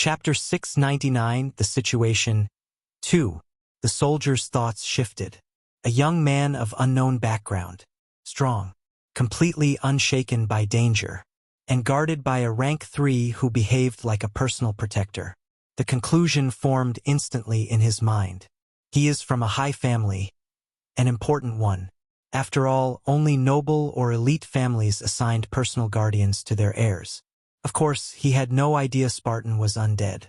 Chapter 699, The Situation. 2. The soldier's thoughts shifted. A young man of unknown background, strong, completely unshaken by danger, and guarded by a rank 3 who behaved like a personal protector. The conclusion formed instantly in his mind. He is from a high family, an important one. After all, only noble or elite families assigned personal guardians to their heirs. Of course, he had no idea Spartan was undead.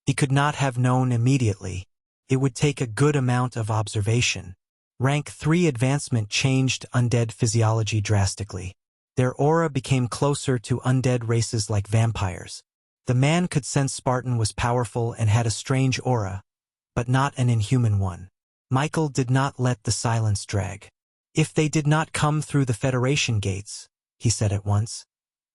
He could not have known immediately. It would take a good amount of observation. Rank 3 advancement changed undead physiology drastically. Their aura became closer to undead races like vampires. The man could sense Spartan was powerful and had a strange aura, but not an inhuman one. Michael did not let the silence drag. If they did not come through the Federation gates, he said at once,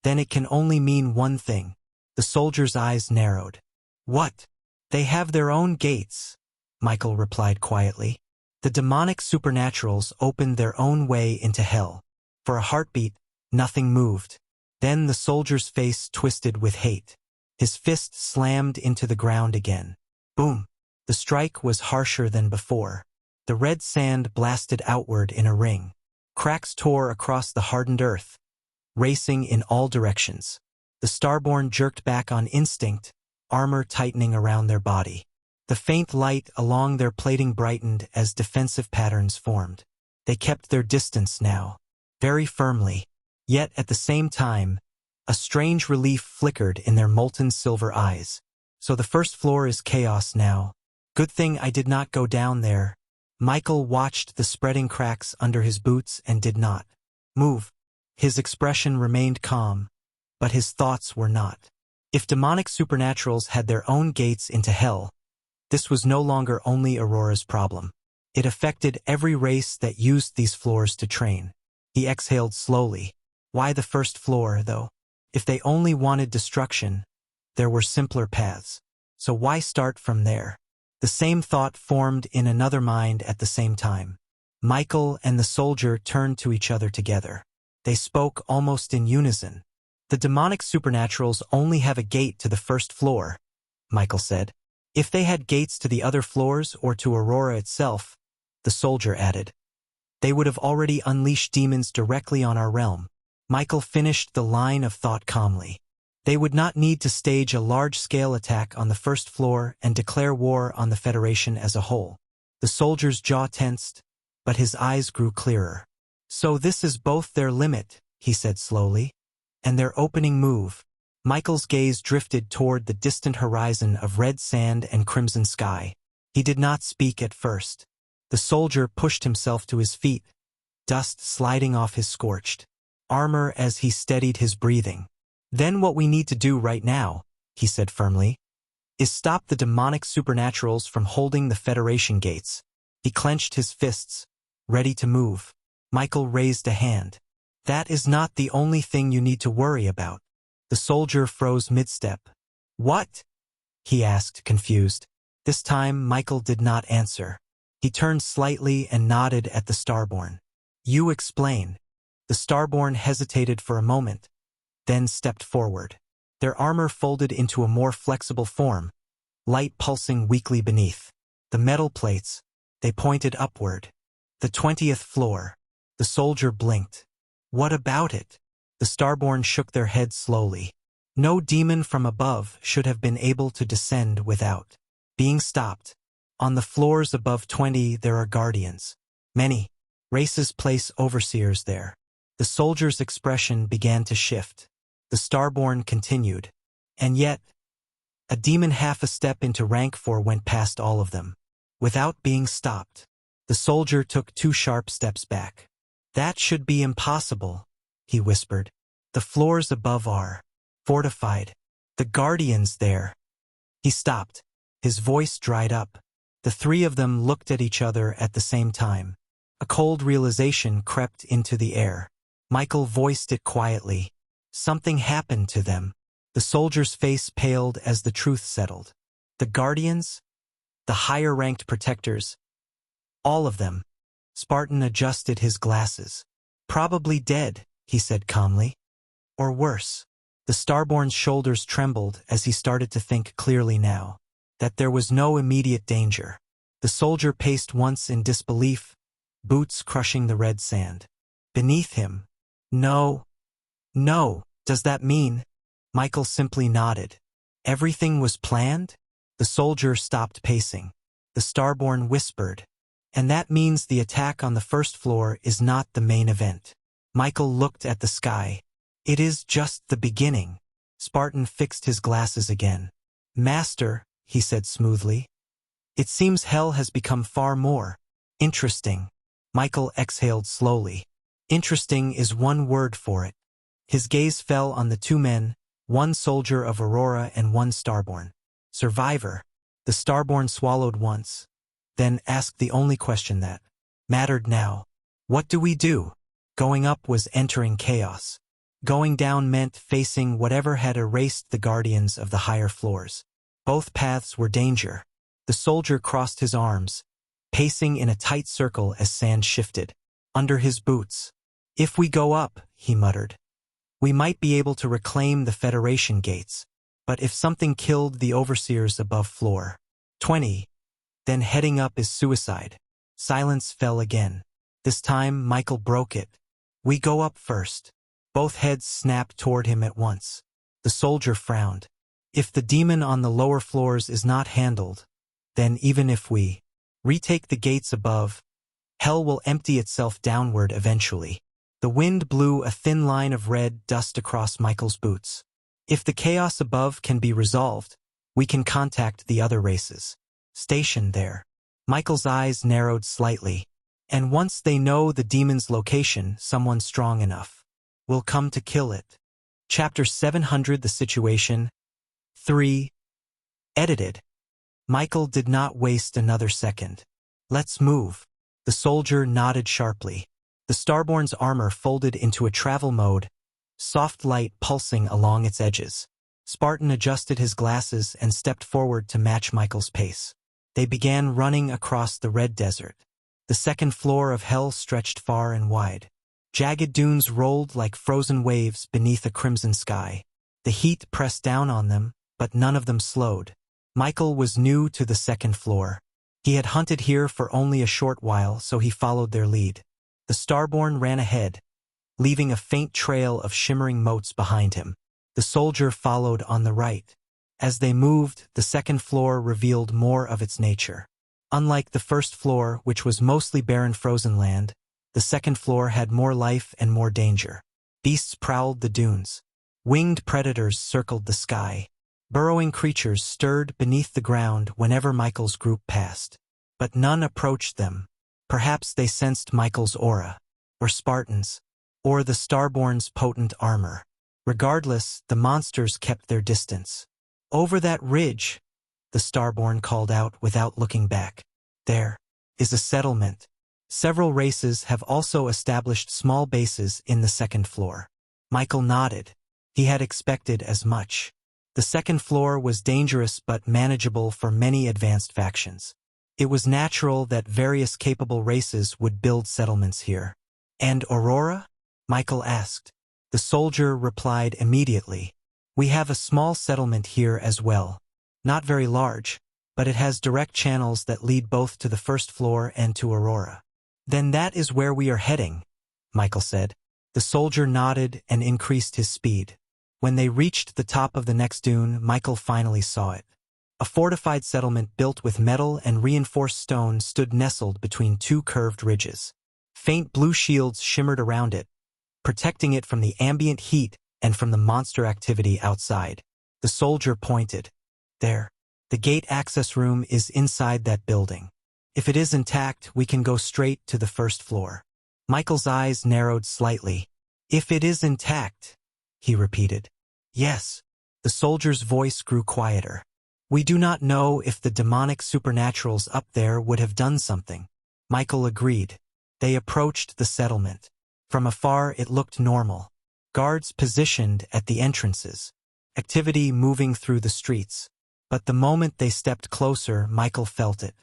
then it can only mean one thing. The soldier's eyes narrowed. What? They have their own gates, Michael replied quietly. The demonic supernaturals opened their own way into hell. For a heartbeat, nothing moved. Then the soldier's face twisted with hate. His fist slammed into the ground again. Boom! The strike was harsher than before. The red sand blasted outward in a ring. Cracks tore across the hardened earth, racing in all directions. The Starborn jerked back on instinct, armor tightening around their body. The faint light along their plating brightened as defensive patterns formed. They kept their distance now, very firmly. Yet at the same time, a strange relief flickered in their molten silver eyes. So the first floor is chaos now. Good thing I did not go down there. Michael watched the spreading cracks under his boots and did not move. His expression remained calm, but his thoughts were not. If demonic supernaturals had their own gates into hell, this was no longer only Aurora's problem. It affected every race that used these floors to train. He exhaled slowly. Why the first floor, though? If they only wanted destruction, there were simpler paths. So why start from there? The same thought formed in another mind at the same time. Michael and the soldier turned to each other together. They spoke almost in unison. The demonic supernaturals only have a gate to the first floor, Michael said. If they had gates to the other floors or to Aurora itself, the soldier added, they would have already unleashed demons directly on our realm. Michael finished the line of thought calmly. They would not need to stage a large-scale attack on the first floor and declare war on the Federation as a whole. The soldier's jaw tensed, but his eyes grew clearer. So this is both their limit, he said slowly, and their opening move. Michael's gaze drifted toward the distant horizon of red sand and crimson sky. He did not speak at first. The soldier pushed himself to his feet, dust sliding off his scorched armor as he steadied his breathing. Then what we need to do right now, he said firmly, is stop the demonic supernaturals from holding the Federation gates. He clenched his fists, ready to move. Michael raised a hand. That is not the only thing you need to worry about. The soldier froze mid-step. What? He asked, confused. This time Michael did not answer. He turned slightly and nodded at the Starborn. You explain. The Starborn hesitated for a moment, then stepped forward. Their armor folded into a more flexible form, light pulsing weakly beneath. The metal plates, they pointed upward. The 20th floor. The soldier blinked. What about it? The Starborn shook their heads slowly. No demon from above should have been able to descend without being stopped. On the floors above 20 there are guardians. Many races place overseers there. The soldier's expression began to shift. The Starborn continued. And yet, a demon half a step into rank 4 went past all of them, without being stopped. The soldier took 2 sharp steps back. That should be impossible, he whispered. The floors above are fortified. The guardians there. He stopped. His voice dried up. The 3 of them looked at each other at the same time. A cold realization crept into the air. Michael voiced it quietly. Something happened to them. The soldier's face paled as the truth settled. The guardians? The higher-ranked protectors? All of them. Spartan adjusted his glasses. Probably dead, he said calmly. Or worse. The Starborn's shoulders trembled as he started to think clearly now. That there was no immediate danger. The soldier paced once in disbelief, boots crushing the red sand. Beneath him. No. No. Does that mean? Michael simply nodded. Everything was planned? The soldier stopped pacing. The Starborn whispered. And that means the attack on the first floor is not the main event. Michael looked at the sky. It is just the beginning. Spartan fixed his glasses again. Master, he said smoothly. It seems hell has become far more interesting. Michael exhaled slowly. Interesting is one word for it. His gaze fell on the two men, one soldier of Aurora and one Starborn. Survivor. The Starborn swallowed once, then asked the only question that mattered now. What do we do? Going up was entering chaos. Going down meant facing whatever had erased the guardians of the higher floors. Both paths were danger. The soldier crossed his arms, pacing in a tight circle as sand shifted. Under his boots. If we go up, he muttered, we might be able to reclaim the Federation gates. But if something killed the overseers above floor 20, then heading up is suicide. Silence fell again. This time Michael broke it. We go up first. Both heads snapped toward him at once. The soldier frowned. If the demon on the lower floors is not handled, then even if we retake the gates above, hell will empty itself downward eventually. The wind blew a thin line of red dust across Michael's boots. If the chaos above can be resolved, we can contact the other races stationed there. Michael's eyes narrowed slightly. And once they know the demon's location, someone strong enough will come to kill it. Chapter 700 The Situation 3. Edited. Michael did not waste another second. Let's move. The soldier nodded sharply. The Starborn's armor folded into a travel mode, soft light pulsing along its edges. Spartan adjusted his glasses and stepped forward to match Michael's pace. They began running across the red desert. The second floor of hell stretched far and wide. Jagged dunes rolled like frozen waves beneath a crimson sky. The heat pressed down on them, but none of them slowed. Michael was new to the second floor. He had hunted here for only a short while, so he followed their lead. The Starborn ran ahead, leaving a faint trail of shimmering motes behind him. The soldier followed on the right. As they moved, the second floor revealed more of its nature. Unlike the first floor, which was mostly barren frozen land, the second floor had more life and more danger. Beasts prowled the dunes. Winged predators circled the sky. Burrowing creatures stirred beneath the ground whenever Michael's group passed. But none approached them. Perhaps they sensed Michael's aura, or Spartans, or the Starborn's potent armor. Regardless, the monsters kept their distance. Over that ridge, the Starborn called out without looking back. There is a settlement. Several races have also established small bases in the second floor. Michael nodded. He had expected as much. The second floor was dangerous but manageable for many advanced factions. It was natural that various capable races would build settlements here. And Aurora? Michael asked. The soldier replied immediately. We have a small settlement here as well. Not very large, but it has direct channels that lead both to the first floor and to Aurora. Then that is where we are heading, Michael said. The soldier nodded and increased his speed. When they reached the top of the next dune, Michael finally saw it. A fortified settlement built with metal and reinforced stone stood nestled between two curved ridges. Faint blue shields shimmered around it, protecting it from the ambient heat and from the monster activity outside. The soldier pointed. There. The gate access room is inside that building. If it is intact, we can go straight to the first floor. Michael's eyes narrowed slightly. If it is intact, he repeated. Yes. The soldier's voice grew quieter. We do not know if the demonic supernaturals up there would have done something. Michael agreed. They approached the settlement. From afar it looked normal. Guards positioned at the entrances. Activity moving through the streets. But the moment they stepped closer, Michael felt it.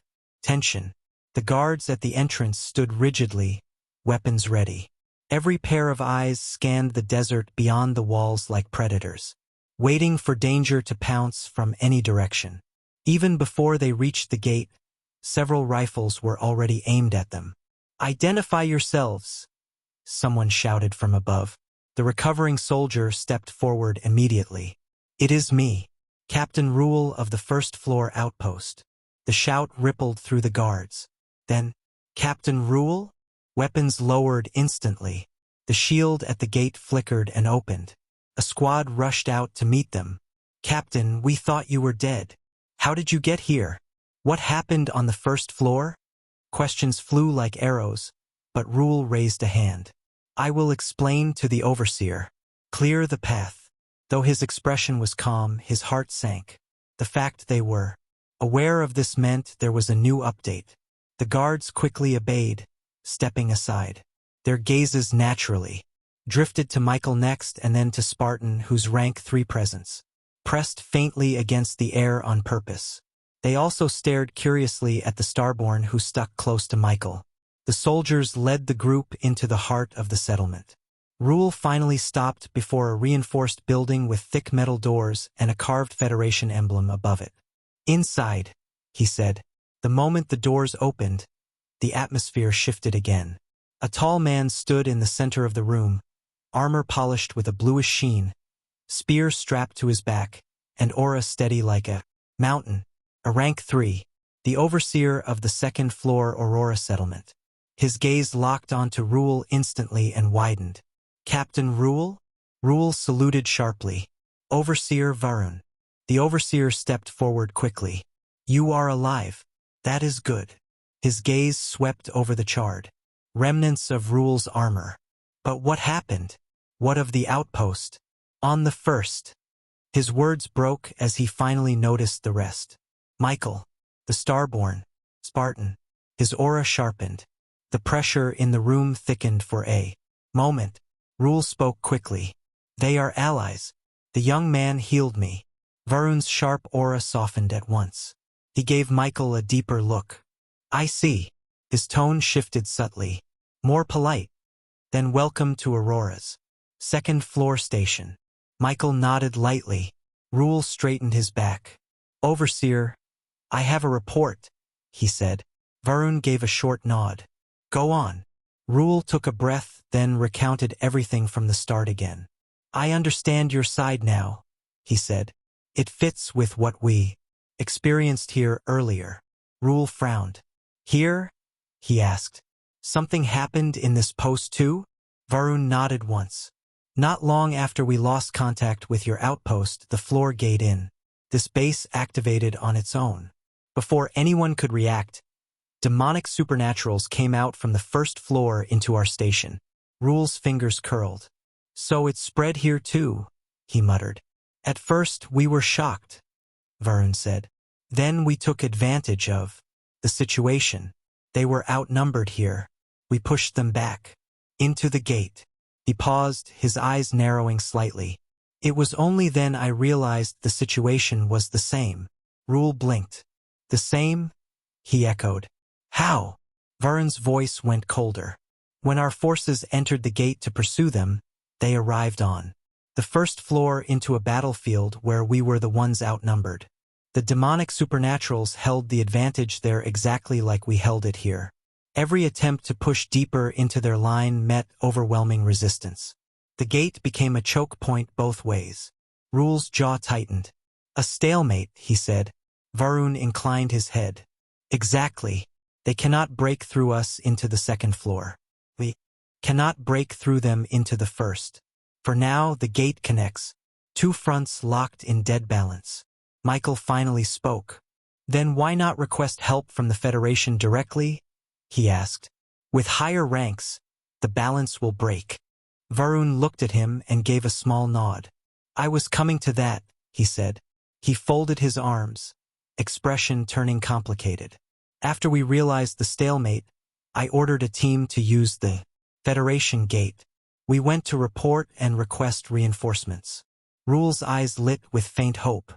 Tension. The guards at the entrance stood rigidly, weapons ready. Every pair of eyes scanned the desert beyond the walls like predators. waiting for danger to pounce from any direction. Even before they reached the gate, several rifles were already aimed at them. "Identify yourselves," someone shouted from above. The recovering soldier stepped forward immediately. "It is me, Captain Rule of the first-floor outpost." The shout rippled through the guards. Then, "Captain Rule?" Weapons lowered instantly. The shield at the gate flickered and opened. A squad rushed out to meet them. "Captain, we thought you were dead. How did you get here? What happened on the first floor?" Questions flew like arrows, but Rule raised a hand. "I will explain to the overseer. Clear the path." Though his expression was calm, his heart sank. The fact they were aware of this meant there was a new update. The guards quickly obeyed, stepping aside. Their gazes naturally drifted to Michael next and then to Spartan, whose rank 3 presence pressed faintly against the air on purpose. They also stared curiously at the Starborn, who stuck close to Michael. The soldiers led the group into the heart of the settlement. Rule finally stopped before a reinforced building with thick metal doors and a carved Federation emblem above it. "Inside," he said. The moment the doors opened, the atmosphere shifted again. A tall man stood in the center of the room, armor polished with a bluish sheen, spear strapped to his back, and aura steady like a mountain. A rank 3, the overseer of the second-floor Aurora settlement. His gaze locked onto Rule instantly and widened. "Captain Rule?" Rule saluted sharply. "Overseer Varun." The overseer stepped forward quickly. "You are alive. That is good." His gaze swept over the charred remnants of Rule's armor. "But what happened? What of the outpost?" "On the first." His words broke as he finally noticed the rest. "Michael, the Starborn, Spartan." His aura sharpened. The pressure in the room thickened for a moment. Rule spoke quickly. "They are allies. The young man healed me." Varun's sharp aura softened at once. He gave Michael a deeper look. "I see." His tone shifted subtly. More polite. "Then welcome to Aurora's second-floor station." Michael nodded lightly. Rule straightened his back. "Overseer, I have a report," he said. Varun gave a short nod. "Go on." Rule took a breath, then recounted everything from the start again. "I understand your side now," he said. "It fits with what we experienced here earlier." Rule frowned. "Here?" he asked. "Something happened in this post too?" Varun nodded once. "Not long after we lost contact with your outpost, the floor gate in this base activated on its own. Before anyone could react, demonic supernaturals came out from the first floor into our station." Rule's fingers curled. "So it spread here too," he muttered. "At first we were shocked," Varun said. "Then we took advantage of the situation. They were outnumbered here. We pushed them back into the gate." He paused, his eyes narrowing slightly. "It was only then I realized the situation was the same." Rule blinked. "The same?" he echoed. "How?" Varun's voice went colder. "When our forces entered the gate to pursue them, they arrived on the first floor into a battlefield where we were the ones outnumbered. The demonic supernaturals held the advantage there exactly like we held it here. Every attempt to push deeper into their line met overwhelming resistance. The gate became a choke point both ways." Rule's jaw tightened. "A stalemate," he said. Varun inclined his head. "Exactly. They cannot break through us into the second floor. We cannot break through them into the first. For now, the gate connects. 2 fronts locked in dead balance." Michael finally spoke. "Then why not request help from the Federation directly?" he asked. "With higher ranks, the balance will break." Varun looked at him and gave a small nod. "I was coming to that," he said. He folded his arms, expression turning complicated. "After we realized the stalemate, I ordered a team to use the Federation gate. We went to report and request reinforcements." Rule's eyes lit with faint hope.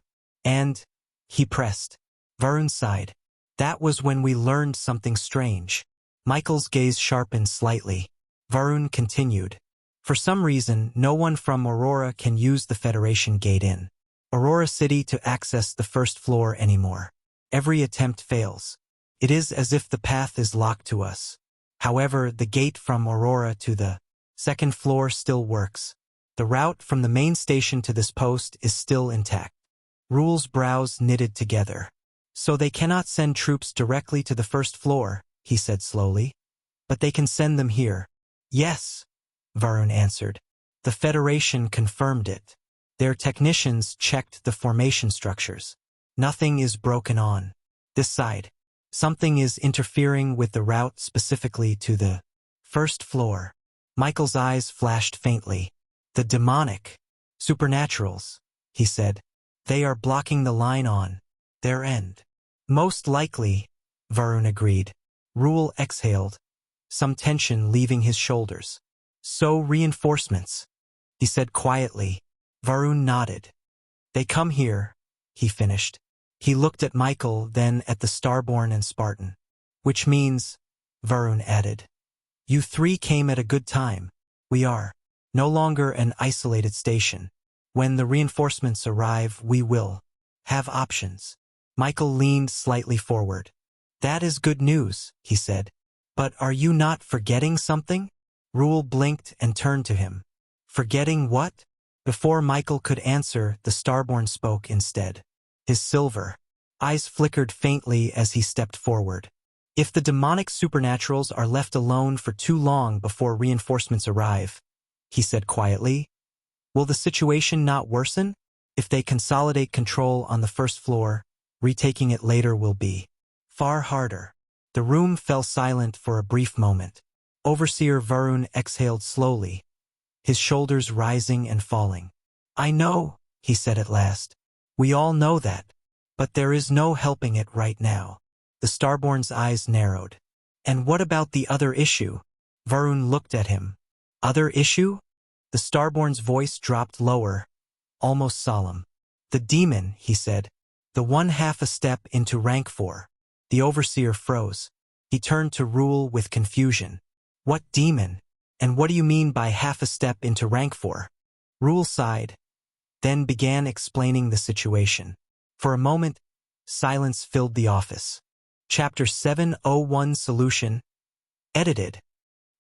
"And?" he pressed. Varun sighed. "That was when we learned something strange." Michael's gaze sharpened slightly. Varun continued. "For some reason, no one from Aurora can use the Federation gate in Aurora City to access the first floor anymore. Every attempt fails. It is as if the path is locked to us. However, the gate from Aurora to the second floor still works. The route from the main station to this post is still intact. Rule's brows knitted together. So they cannot send troops directly to the first floor, he said slowly. But they can send them here. Yes, Varun answered. The Federation confirmed it. Their technicians checked the formation structures. Nothing is broken on this side. Something is interfering with the route specifically to the first floor. Michael's eyes flashed faintly. The demonic supernaturals, he said. They are blocking the line on their end. Most likely, Varun agreed. Rule exhaled, some tension leaving his shoulders. So reinforcements, he said quietly. Varun nodded. They come here, he finished. He looked at Michael, then at the Starborn and Spartan. Which means, Varun added, you three came at a good time. We are no longer an isolated station. When the reinforcements arrive, we will have options. Michael leaned slightly forward. That is good news, he said. But are you not forgetting something? Rule blinked and turned to him. Forgetting what? Before Michael could answer, the Starborn spoke instead. His silver eyes flickered faintly as he stepped forward. If the demonic supernaturals are left alone for too long before reinforcements arrive, he said quietly, will the situation not worsen? If they consolidate control on the first floor, retaking it later will be far harder. The room fell silent for a brief moment. Overseer Varun exhaled slowly, his shoulders rising and falling. I know, he said at last. We all know that. But there is no helping it right now. The Starborn's eyes narrowed. And what about the other issue? Varun looked at him. Other issue? The Starborn's voice dropped lower, almost solemn. The demon, he said. The one half a step into rank 4. The Overseer froze. He turned to Rule with confusion. What demon? And what do you mean by half a step into rank 4? Rule sighed, then began explaining the situation. For a moment, silence filled the office. Chapter 701 Solution. Edited.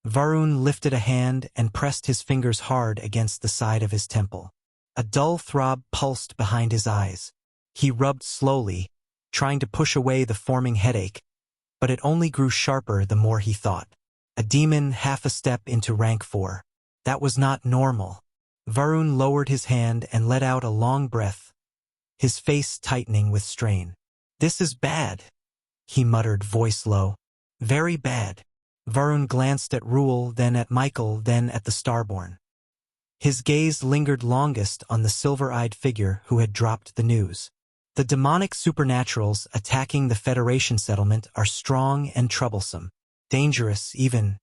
Varun lifted a hand and pressed his fingers hard against the side of his temple. A dull throb pulsed behind his eyes. He rubbed slowly, trying to push away the forming headache, but it only grew sharper the more he thought. A demon half a step into rank 4. That was not normal. Varun lowered his hand and let out a long breath, his face tightening with strain. This is bad, he muttered, voice low. Very bad. Varun glanced at Rule, then at Michael, then at the Starborn. His gaze lingered longest on the silver-eyed figure who had dropped the news. The demonic supernaturals attacking the Federation settlement are strong and troublesome, dangerous even,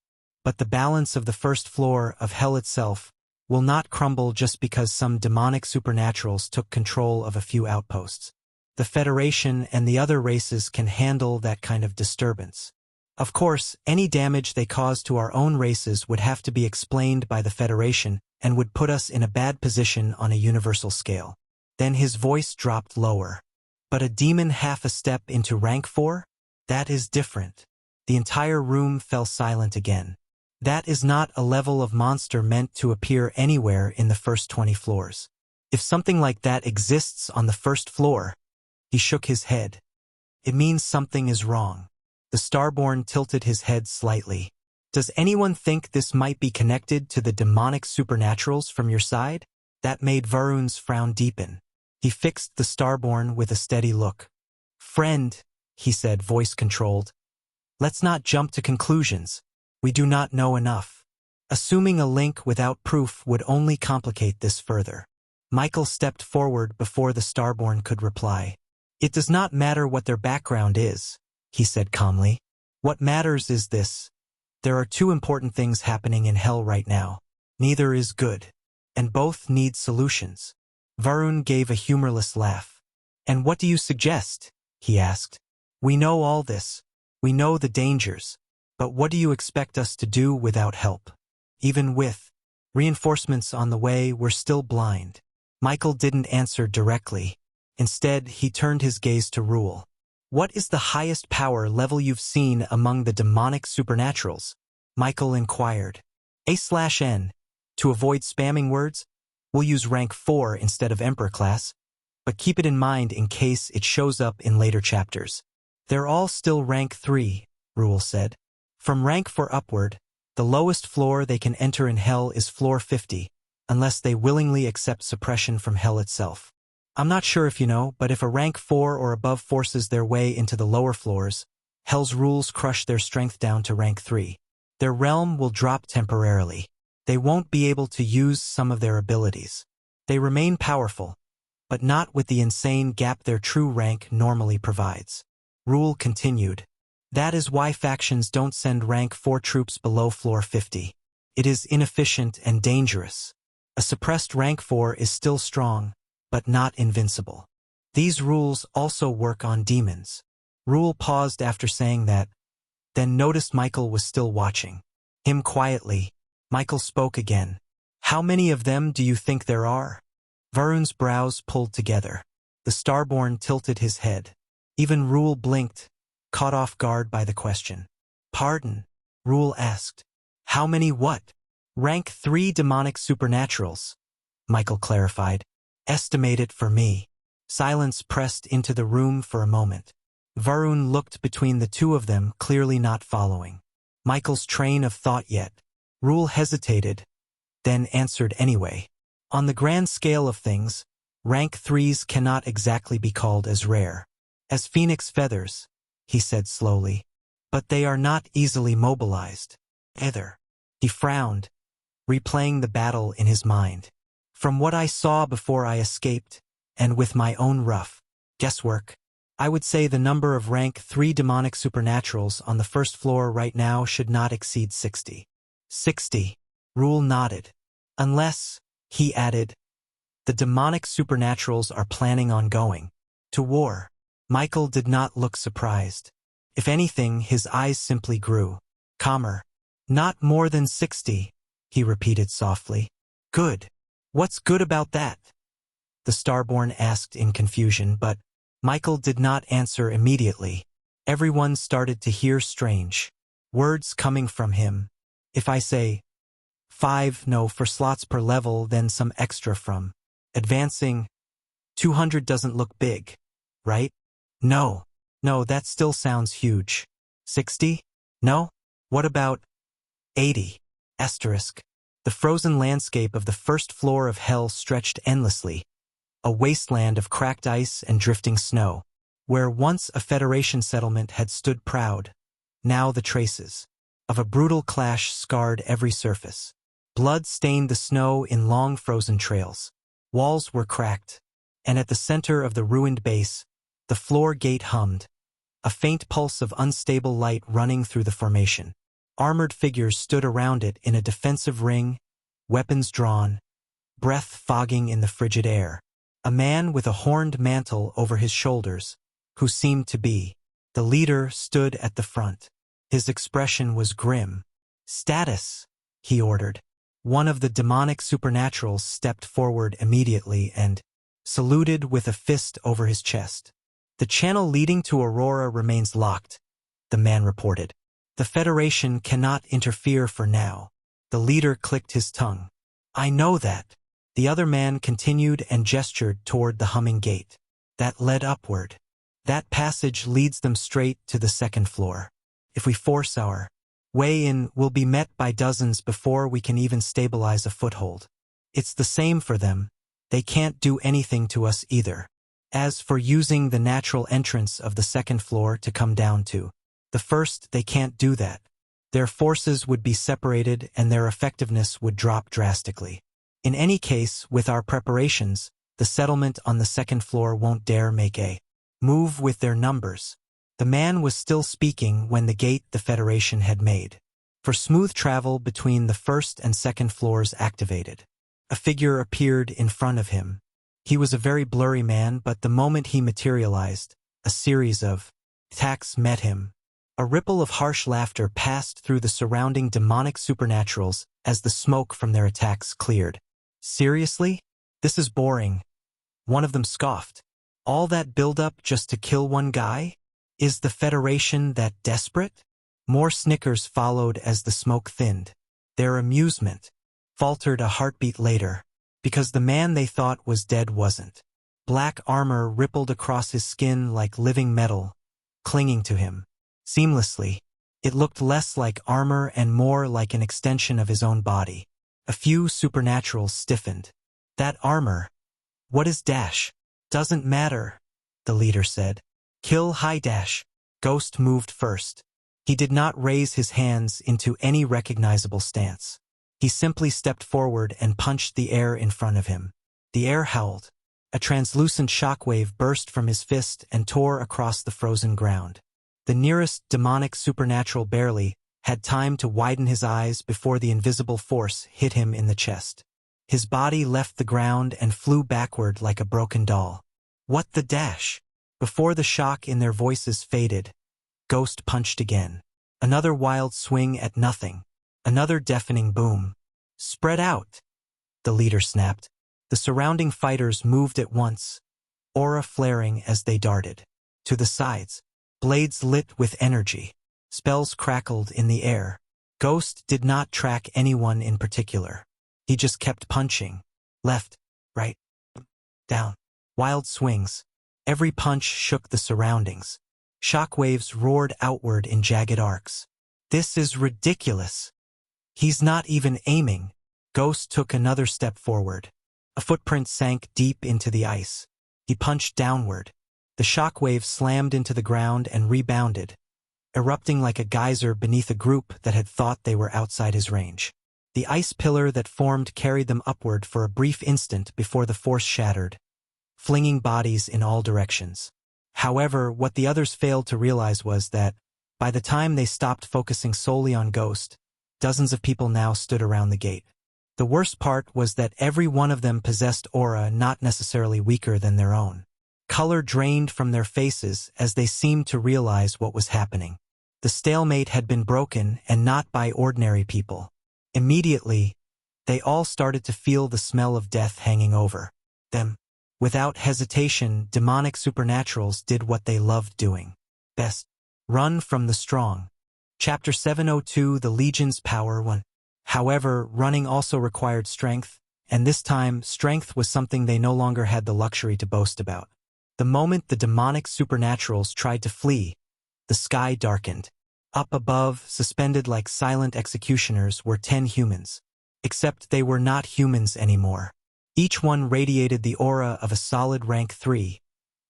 but the balance of the first floor of hell itself will not crumble just because some demonic supernaturals took control of a few outposts. The Federation and the other races can handle that kind of disturbance. Of course, any damage they cause to our own races would have to be explained by the Federation and would put us in a bad position on a universal scale. Then his voice dropped lower. But a demon half a step into rank 4? That is different. The entire room fell silent again. That is not a level of monster meant to appear anywhere in the first 20 floors. If something like that exists on the first floor, he shook his head. It means something is wrong. The Starborn tilted his head slightly. Does anyone think this might be connected to the demonic supernaturals from your side? That made Varun's frown deepen. He fixed the Starborn with a steady look. Friend, he said, voice controlled. Let's not jump to conclusions. We do not know enough. Assuming a link without proof would only complicate this further. Michael stepped forward before the Starborn could reply. It does not matter what their background is, he said calmly. What matters is this. There are two important things happening in hell right now. Neither is good, and both need solutions. Varun gave a humorless laugh. And what do you suggest? He asked. We know all this. We know the dangers. But what do you expect us to do without help? Even with reinforcements on the way, we're still blind. Michael didn't answer directly. Instead, he turned his gaze to Rule. What is the highest power level you've seen among the demonic supernaturals? Michael inquired. A/N. To avoid spamming words, we'll use rank 4 instead of Emperor class, but keep it in mind in case it shows up in later chapters. They're all still rank 3, Rule said. From rank 4 upward, the lowest floor they can enter in Hell is floor 50, unless they willingly accept suppression from Hell itself. I'm not sure if you know, but if a rank 4 or above forces their way into the lower floors, Hell's rules crush their strength down to rank 3. Their realm will drop temporarily. They won't be able to use some of their abilities. They remain powerful, but not with the insane gap their true rank normally provides. Rule continued. That is why factions don't send rank 4 troops below floor 50. It is inefficient and dangerous. A suppressed rank 4 is still strong, but not invincible. These rules also work on demons. Rule paused after saying that, then noticed Michael was still watching him quietly. Michael spoke again. How many of them do you think there are? Varun's brows pulled together. The Starborn tilted his head. Even Rule blinked, caught off guard by the question. Pardon? Rule asked. How many what? Rank 3 demonic supernaturals, Michael clarified. Estimate it for me. Silence pressed into the room for a moment. Varun looked between the two of them, clearly not following Michael's train of thought yet. Rule hesitated, then answered anyway. On the grand scale of things, rank 3s cannot exactly be called as rare as phoenix feathers, he said slowly. But they are not easily mobilized, either. He frowned, replaying the battle in his mind. From what I saw before I escaped, and with my own rough guesswork, I would say the number of rank 3 demonic supernaturals on the first floor right now should not exceed 60. 60. Rule nodded. Unless, he added, the demonic supernaturals are planning on going to war. Michael did not look surprised. If anything, his eyes simply grew calmer. Not more than 60, he repeated softly. Good. What's good about that? The Starborn asked in confusion, but Michael did not answer immediately. Everyone started to hear strange words coming from him. If I say 5 no for slots per level, then some extra from advancing, 200 doesn't look big, right? No, that still sounds huge. 60? No? What about 80? Asterisk. The frozen landscape of the first floor of Hell stretched endlessly, a wasteland of cracked ice and drifting snow. Where once a Federation settlement had stood proud, now the traces of a brutal clash scarred every surface. Blood stained the snow in long frozen trails. Walls were cracked, and at the center of the ruined base, the floor gate hummed, a faint pulse of unstable light running through the formation. Armored figures stood around it in a defensive ring, weapons drawn, breath fogging in the frigid air. A man with a horned mantle over his shoulders, who seemed to be the leader, stood at the front. His expression was grim. Status, he ordered. One of the demonic supernaturals stepped forward immediately and saluted with a fist over his chest. The channel leading to Aurora remains locked, the man reported. The Federation cannot interfere for now. The leader clicked his tongue. I know that. The other man continued and gestured toward the humming gate. That led upward. That passage leads them straight to the second floor. If we force our way in, we'll be met by dozens before we can even stabilize a foothold. It's the same for them. They can't do anything to us either. As for using the natural entrance of the second floor to come down to the first, they can't do that. Their forces would be separated and their effectiveness would drop drastically. In any case, with our preparations, the settlement on the second floor won't dare make a move with their numbers. The man was still speaking when the gate the Federation had made for smooth travel between the first and second floors activated. A figure appeared in front of him. He was a very blurry man, but the moment he materialized, a series of attacks met him. A ripple of harsh laughter passed through the surrounding demonic supernaturals as the smoke from their attacks cleared. Seriously? "This is boring." One of them scoffed. "All that build-up just to kill one guy? Is the Federation that desperate?" More snickers followed as the smoke thinned. Their amusement faltered a heartbeat later, because the man they thought was dead wasn't. Black armor rippled across his skin like living metal, clinging to him. Seamlessly, it looked less like armor and more like an extension of his own body. A few supernaturals stiffened. "That armor. What is dash?" "Doesn't matter," the leader said. "Kill high dash." Ghost moved first. He did not raise his hands into any recognizable stance. He simply stepped forward and punched the air in front of him. The air howled. A translucent shockwave burst from his fist and tore across the frozen ground. The nearest demonic supernatural barely had time to widen his eyes before the invisible force hit him in the chest. His body left the ground and flew backward like a broken doll. "What the dash?" Before the shock in their voices faded, Ghost punched again. Another wild swing at nothing. Another deafening boom. "Spread out," the leader snapped. The surrounding fighters moved at once, aura flaring as they darted. To the sides, blades lit with energy. Spells crackled in the air. Ghost did not track anyone in particular. He just kept punching. Left, right, down. Wild swings. Every punch shook the surroundings. Shockwaves roared outward in jagged arcs. "This is ridiculous." "He's not even aiming." Ghost took another step forward. A footprint sank deep into the ice. He punched downward. The shockwave slammed into the ground and rebounded, erupting like a geyser beneath a group that had thought they were outside his range. The ice pillar that formed carried them upward for a brief instant before the force shattered, flinging bodies in all directions. However, what the others failed to realize was that, by the time they stopped focusing solely on Ghost, dozens of people now stood around the gate. The worst part was that every one of them possessed aura not necessarily weaker than their own. Color drained from their faces as they seemed to realize what was happening. The stalemate had been broken, and not by ordinary people. Immediately, they all started to feel the smell of death hanging over them. Without hesitation, demonic supernaturals did what they loved doing best: run from the strong. Chapter 702, The Legion's Power 1. However, running also required strength, and this time, strength was something they no longer had the luxury to boast about. The moment the demonic supernaturals tried to flee, the sky darkened. Up above, suspended like silent executioners, were 10 humans. Except they were not humans anymore. Each one radiated the aura of a solid rank 3,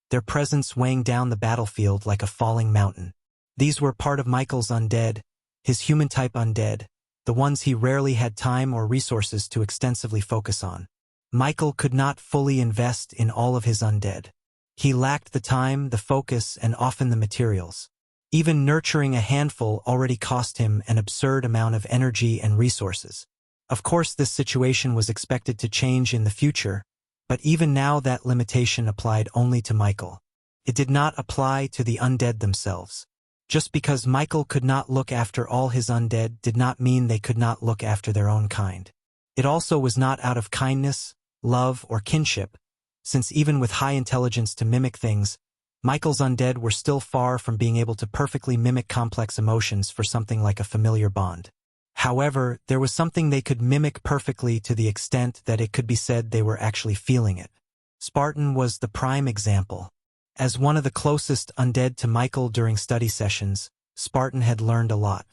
their presence weighing down the battlefield like a falling mountain. These were part of Michael's undead, his human-type undead, the ones he rarely had time or resources to extensively focus on. Michael could not fully invest in all of his undead. He lacked the time, the focus, and often the materials. Even nurturing a handful already cost him an absurd amount of energy and resources. Of course, this situation was expected to change in the future, but even now that limitation applied only to Michael. It did not apply to the undead themselves. Just because Michael could not look after all his undead did not mean they could not look after their own kind. It also was not out of kindness, love, or kinship, since even with high intelligence to mimic things, Michael's undead were still far from being able to perfectly mimic complex emotions for something like a familiar bond. However, there was something they could mimic perfectly to the extent that it could be said they were actually feeling it. Spartan was the prime example. As one of the closest undead to Michael during study sessions, Spartan had learned a lot.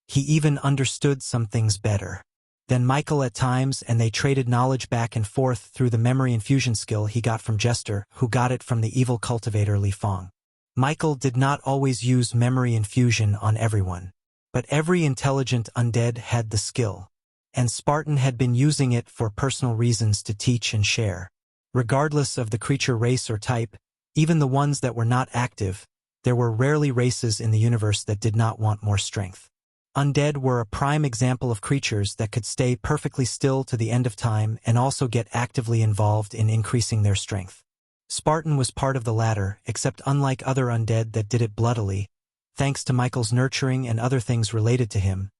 He even understood some things better than Michael at times, and they traded knowledge back and forth through the memory infusion skill he got from Jester, who got it from the evil cultivator Li Fong. Michael did not always use memory infusion on everyone, but every intelligent undead had the skill, and Spartan had been using it for personal reasons to teach and share. Regardless of the creature race or type, even the ones that were not active, there were rarely races in the universe that did not want more strength. Undead were a prime example of creatures that could stay perfectly still to the end of time and also get actively involved in increasing their strength. Spartan was part of the latter, except unlike other undead that did it bloodily, thanks to Michael's nurturing and other things related to him,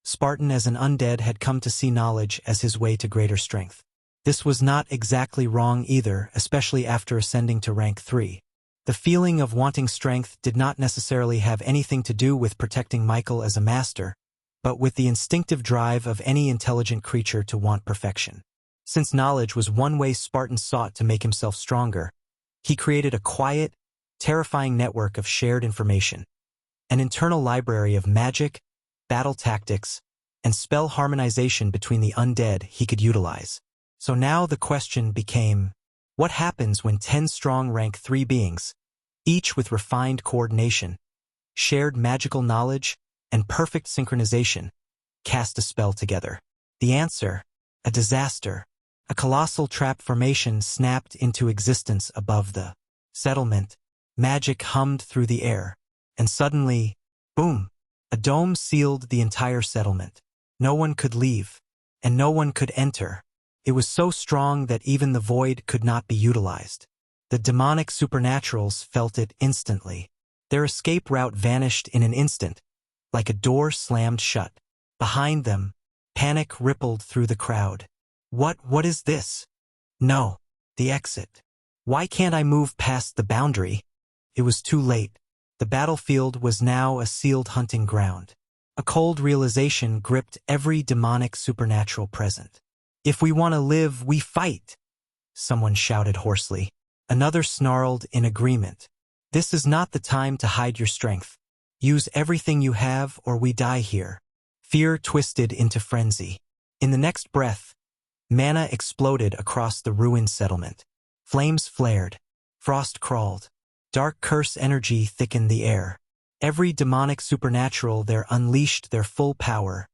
Spartan as an undead had come to see knowledge as his way to greater strength. This was not exactly wrong either, especially after ascending to rank 3. The feeling of wanting strength did not necessarily have anything to do with protecting Michael as a master, but with the instinctive drive of any intelligent creature to want perfection. Since knowledge was one way Spartan sought to make himself stronger, he created a quiet, terrifying network of shared information, an internal library of magic, battle tactics, and spell harmonization between the undead he could utilize. So now the question became, what happens when 10 strong rank 3 beings, each with refined coordination, shared magical knowledge, and perfect synchronization, cast a spell together? The answer: a disaster. A colossal trap formation snapped into existence above the settlement. Magic hummed through the air, and suddenly, boom, a dome sealed the entire settlement. No one could leave, and no one could enter. It was so strong that even the void could not be utilized. The demonic supernaturals felt it instantly. Their escape route vanished in an instant, like a door slammed shut. Behind them, panic rippled through the crowd. What is this? No, the exit. Why can't I move past the boundary? It was too late. The battlefield was now a sealed hunting ground. A cold realization gripped every demonic supernatural present. If we want to live, we fight, someone shouted hoarsely. Another snarled in agreement. This is not the time to hide your strength. Use everything you have or we die here. Fear twisted into frenzy. In the next breath, mana exploded across the ruined settlement. Flames flared. Frost crawled. Dark curse energy thickened the air. Every demonic supernatural there unleashed their full power,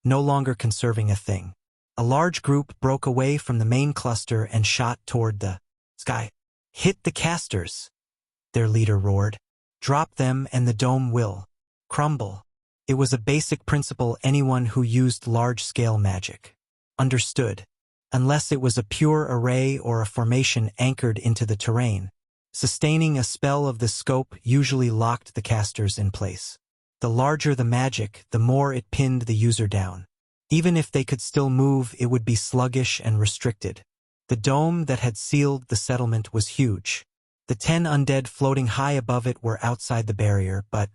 no longer conserving a thing. A large group broke away from the main cluster and shot toward the sky. Hit the casters, their leader roared. Drop them and the dome will crumble. It was a basic principle anyone who used large-scale magic understood, unless it was a pure array or a formation anchored into the terrain. Sustaining a spell of this scope usually locked the casters in place. The larger the magic, the more it pinned the user down. Even if they could still move, it would be sluggish and restricted. The dome that had sealed the settlement was huge. The 10 undead floating high above it were outside the barrier, but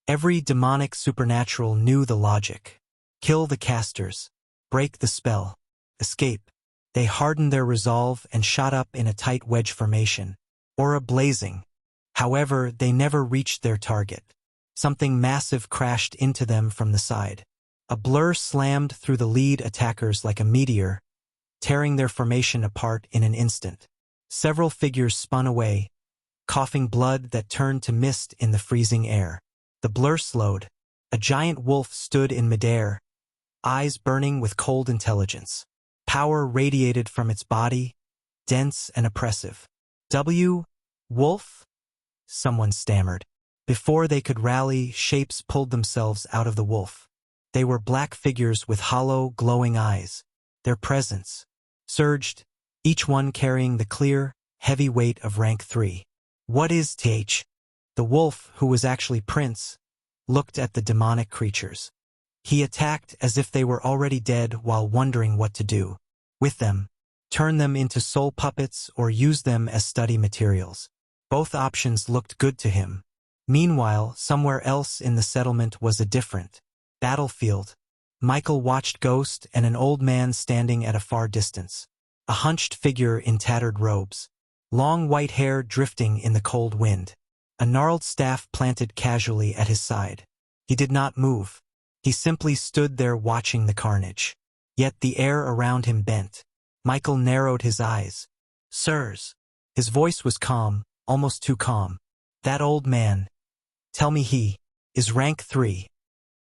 every demonic supernatural knew the logic. Kill the casters. Break the spell. Escape. They hardened their resolve and shot up in a tight wedge formation. Aura blazing. However, they never reached their target. Something massive crashed into them from the side. A blur slammed through the lead attackers like a meteor, tearing their formation apart in an instant. Several figures spun away, coughing blood that turned to mist in the freezing air. The blur slowed. A giant wolf stood in midair, eyes burning with cold intelligence. Power radiated from its body, dense and oppressive. Wolf? Someone stammered. Before they could rally, shapes pulled themselves out of the wolf. They were black figures with hollow, glowing eyes. Their presence surged, each one carrying the clear, heavy weight of rank 3. What is TH? The wolf, who was actually Prince, looked at the demonic creatures. He attacked as if they were already dead while wondering what to do with them. Turn them into soul puppets or use them as study materials. Both options looked good to him. Meanwhile, somewhere else in the settlement was a different battlefield. Michael watched Ghost and an old man standing at a far distance. A hunched figure in tattered robes. Long white hair drifting in the cold wind. A gnarled staff planted casually at his side. He did not move. He simply stood there watching the carnage. Yet the air around him bent. Michael narrowed his eyes. Sirs. His voice was calm, almost too calm. That old man. Tell me he is rank 3.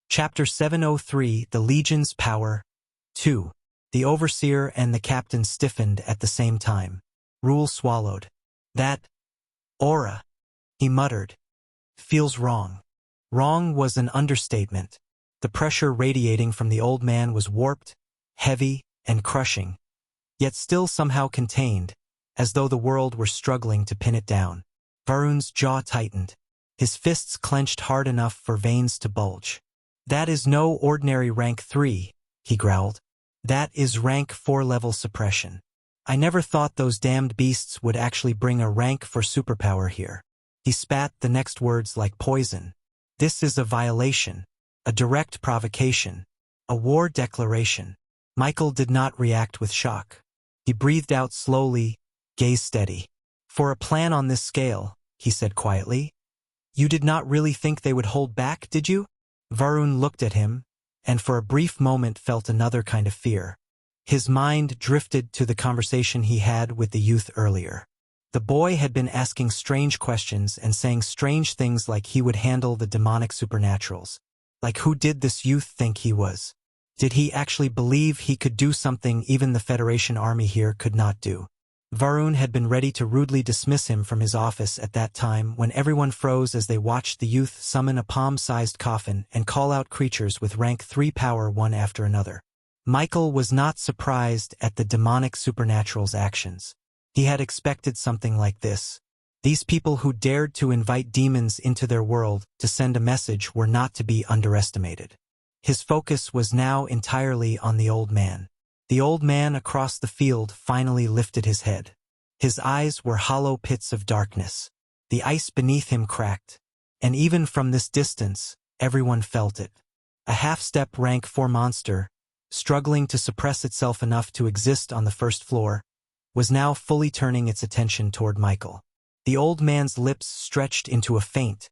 Chapter 703, The Legion's Power. 2. The Overseer and the Captain stiffened at the same time. Rule swallowed. That aura, he muttered. Feels wrong. Wrong was an understatement. The pressure radiating from the old man was warped, heavy, and crushing, yet still somehow contained, as though the world were struggling to pin it down. Varun's jaw tightened. His fists clenched hard enough for veins to bulge. That is no ordinary rank 3, he growled. That is rank 4 level suppression. I never thought those damned beasts would actually bring a rank for superpower here. He spat the next words like poison. This is a violation, a direct provocation, a war declaration. Michael did not react with shock. He breathed out slowly, gaze steady. For a plan on this scale, he said quietly. You did not really think they would hold back, did you? Varun looked at him, and for a brief moment felt another kind of fear. His mind drifted to the conversation he had with the youth earlier. The boy had been asking strange questions and saying strange things like he would handle the demonic supernaturals. Like who did this youth think he was? Did he actually believe he could do something even the Federation army here could not do? Varun had been ready to rudely dismiss him from his office at that time when everyone froze as they watched the youth summon a palm-sized coffin and call out creatures with rank 3 power one after another. Michael was not surprised at the demonic supernatural's actions. He had expected something like this. These people who dared to invite demons into their world to send a message were not to be underestimated. His focus was now entirely on the old man. The old man across the field finally lifted his head. His eyes were hollow pits of darkness. The ice beneath him cracked, and even from this distance, everyone felt it. A half-step rank 4 monster, struggling to suppress itself enough to exist on the first floor, was now fully turning its attention toward Michael. The old man's lips stretched into a faint,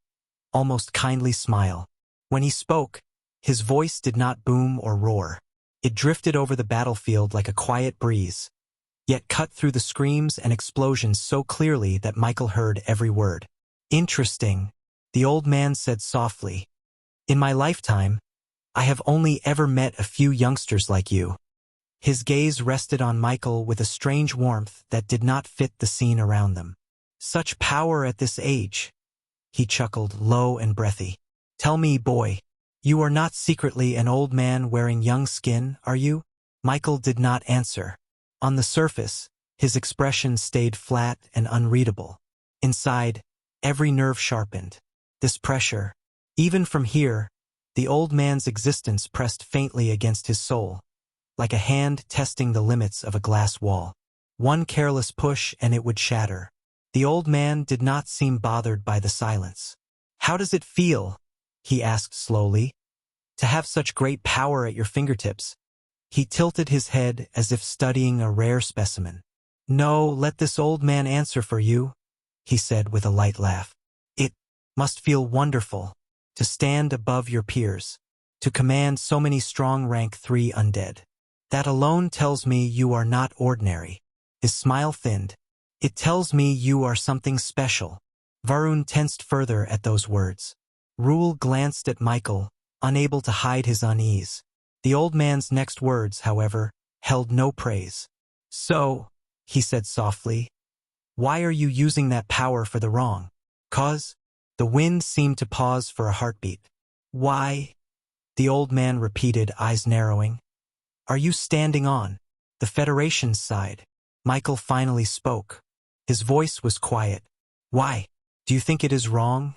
almost kindly smile. When he spoke, his voice did not boom or roar. It drifted over the battlefield like a quiet breeze, yet cut through the screams and explosions so clearly that Michael heard every word. Interesting, the old man said softly. In my lifetime, I have only ever met a few youngsters like you. His gaze rested on Michael with a strange warmth that did not fit the scene around them. Such power at this age. He chuckled, low and breathy. Tell me, boy, you are not secretly an old man wearing young skin, are you? Michael did not answer. On the surface, his expression stayed flat and unreadable. Inside, every nerve sharpened. This pressure, even from here, the old man's existence pressed faintly against his soul, like a hand testing the limits of a glass wall. One careless push and it would shatter. The old man did not seem bothered by the silence. How does it feel? He asked slowly. To have such great power at your fingertips. He tilted his head as if studying a rare specimen. No, let this old man answer for you, he said with a light laugh. It must feel wonderful to stand above your peers, to command so many strong rank 3 undead. That alone tells me you are not ordinary. His smile thinned. It tells me you are something special. Varun tensed further at those words. Rule glanced at Michael, unable to hide his unease. The old man's next words, however, held no praise. So, he said softly, why are you using that power for the wrong cause? The wind seemed to pause for a heartbeat. Why? The old man repeated, eyes narrowing. Are you standing on the Federation's side? Michael finally spoke. His voice was quiet. Why? Do you think it is wrong?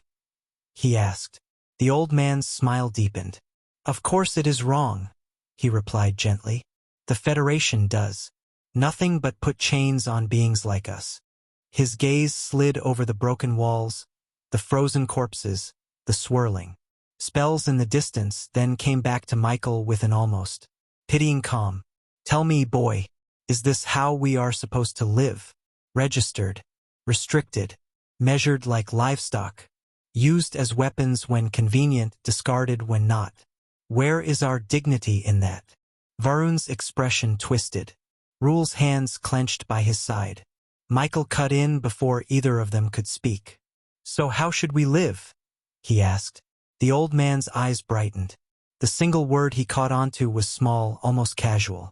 He asked. The old man's smile deepened. Of course it is wrong, he replied gently. The Federation does nothing but put chains on beings like us. His gaze slid over the broken walls, the frozen corpses, the swirling spells in the distance, then came back to Michael with an almost pitying calm. Tell me, boy, is this how we are supposed to live? Registered, restricted, measured like livestock, used as weapons when convenient, discarded when not. Where is our dignity in that? Varun's expression twisted. Rule's hands clenched by his side. Michael cut in before either of them could speak. So how should we live? He asked. The old man's eyes brightened. The single word he caught onto was small, almost casual.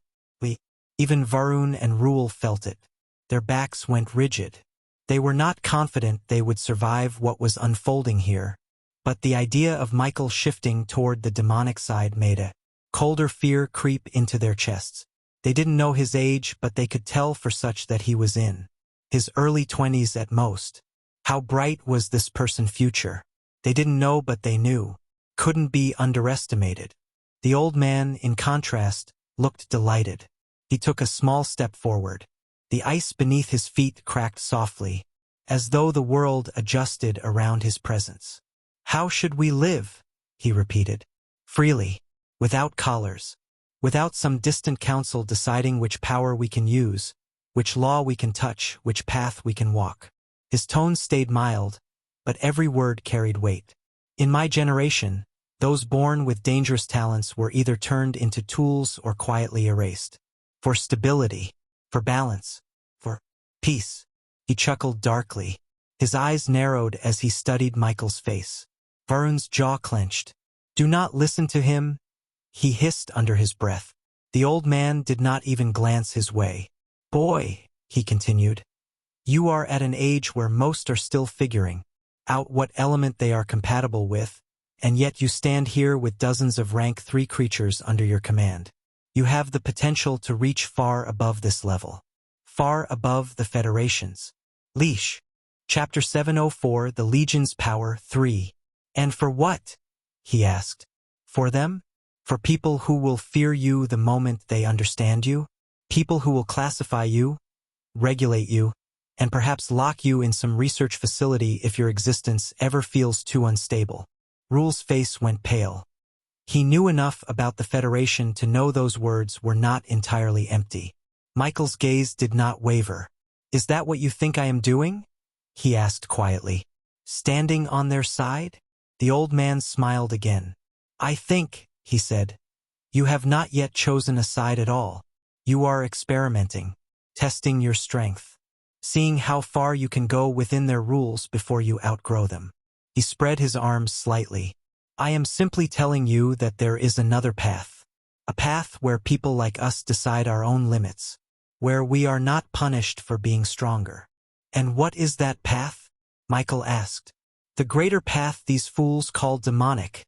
Even Varun and Rule felt it. Their backs went rigid. They were not confident they would survive what was unfolding here, but the idea of Michael shifting toward the demonic side made a colder fear creep into their chests. They didn't know his age, but they could tell for such that he was in his early 20s at most. How bright was this person's future? They didn't know, but they knew. Couldn't be underestimated. The old man, in contrast, looked delighted. He took a small step forward. The ice beneath his feet cracked softly, as though the world adjusted around his presence. "How should we live?" he repeated. "Freely, without collars, without some distant council deciding which power we can use, which law we can touch, which path we can walk." His tone stayed mild, but every word carried weight. "In my generation, those born with dangerous talents were either turned into tools or quietly erased. For stability, for balance, for peace." He chuckled darkly. His eyes narrowed as he studied Michael's face. Varun's jaw clenched. "Do not listen to him," he hissed under his breath. The old man did not even glance his way. "Boy," he continued, "you are at an age where most are still figuring out what element they are compatible with, and yet you stand here with dozens of rank 3 creatures under your command. You have the potential to reach far above this level, far above the Federation's leash." Chapter 704, The Legion's Power 3. "And for what?" he asked. "For them? For people who will fear you the moment they understand you? People who will classify you, regulate you, and perhaps lock you in some research facility if your existence ever feels too unstable." Rule's face went pale. He knew enough about the Federation to know those words were not entirely empty. Michael's gaze did not waver. "Is that what you think I am doing?" he asked quietly. "Standing on their side?" The old man smiled again. "I think," he said, "you have not yet chosen a side at all. You are experimenting, testing your strength, seeing how far you can go within their rules before you outgrow them." He spread his arms slightly. "I am simply telling you that there is another path. A path where people like us decide our own limits, where we are not punished for being stronger." "And what is that path?" Michael asked. "The greater path these fools call demonic,"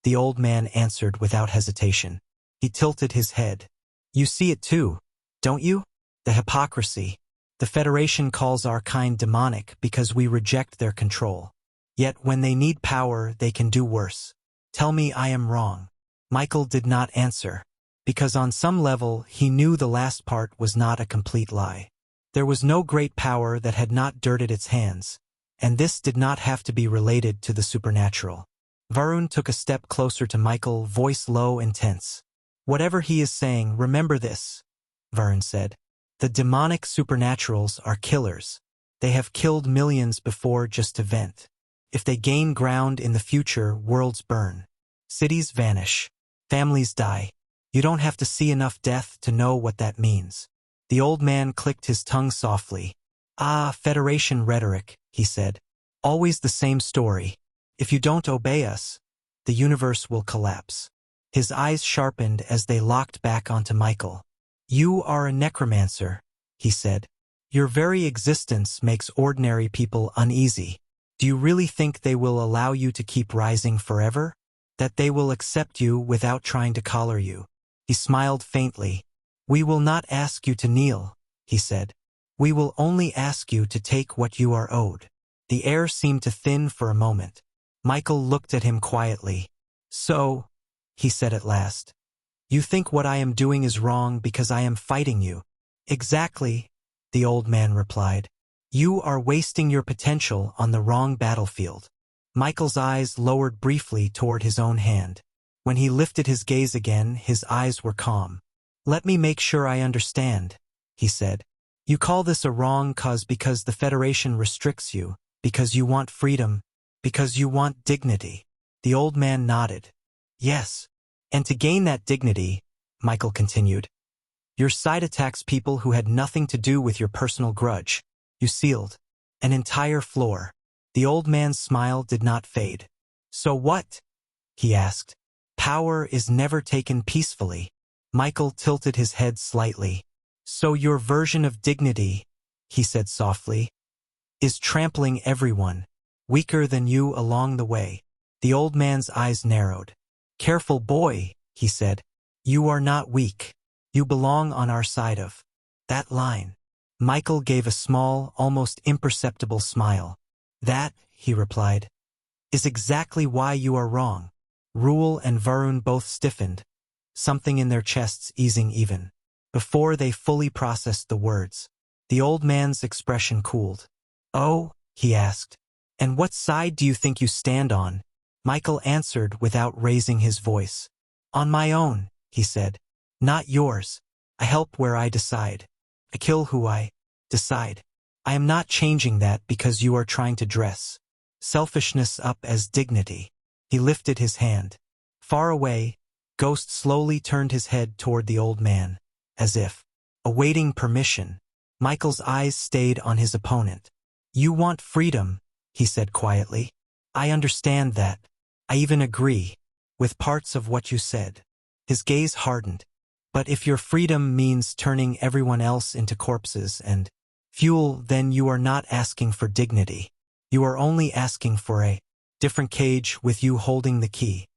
the old man answered without hesitation. He tilted his head. "You see it too, don't you? The hypocrisy. The Federation calls our kind demonic because we reject their control. Yet when they need power, they can do worse. Tell me I am wrong." Michael did not answer, because on some level he knew the last part was not a complete lie. There was no great power that had not dirted its hands, and this did not have to be related to the supernatural. Varun took a step closer to Michael, voice low and tense. "Whatever he is saying, remember this," Varun said. "The demonic supernaturals are killers. They have killed millions before just to vent. If they gain ground in the future, worlds burn. Cities vanish. Families die. You don't have to see enough death to know what that means." The old man clicked his tongue softly. "Ah, Federation rhetoric," he said. "Always the same story. If you don't obey us, the universe will collapse." His eyes sharpened as they locked back onto Michael. "You are a necromancer," he said. "Your very existence makes ordinary people uneasy. Do you really think they will allow you to keep rising forever? That they will accept you without trying to collar you?" He smiled faintly. "We will not ask you to kneel," he said. "We will only ask you to take what you are owed." The air seemed to thin for a moment. Michael looked at him quietly. "So," he said at last, "you think what I am doing is wrong because I am fighting you?" "Exactly," the old man replied. "You are wasting your potential on the wrong battlefield." Michael's eyes lowered briefly toward his own hand. When he lifted his gaze again, his eyes were calm. "Let me make sure I understand," he said. "You call this a wrong cause because the Federation restricts you, because you want freedom, because you want dignity." The old man nodded. "Yes. And to gain that dignity," Michael continued, "your side attacks people who had nothing to do with your personal grudge. You sealed an entire floor." The old man's smile did not fade. "So what?" he asked. "Power is never taken peacefully." Michael tilted his head slightly. "So your version of dignity," he said softly, "is trampling everyone weaker than you along the way." The old man's eyes narrowed. "Careful, boy," he said. "You are not weak. You belong on our side of that line." Michael gave a small, almost imperceptible smile. "That," he replied, "is exactly why you are wrong." Rule and Varun both stiffened, something in their chests easing even, before they fully processed the words. The old man's expression cooled. "Oh?" he asked. "And what side do you think you stand on?" Michael answered without raising his voice. "On my own," he said. "Not yours. I help where I decide. I kill who I decide. I am not changing that because you are trying to dress selfishness up as dignity." He lifted his hand. Far away, Ghost slowly turned his head toward the old man, as if awaiting permission. Michael's eyes stayed on his opponent. "You want freedom," he said quietly. "I understand that. I even agree with parts of what you said." His gaze hardened. "But if your freedom means turning everyone else into corpses and fuel, then you are not asking for dignity. You are only asking for a different cage with you holding the key.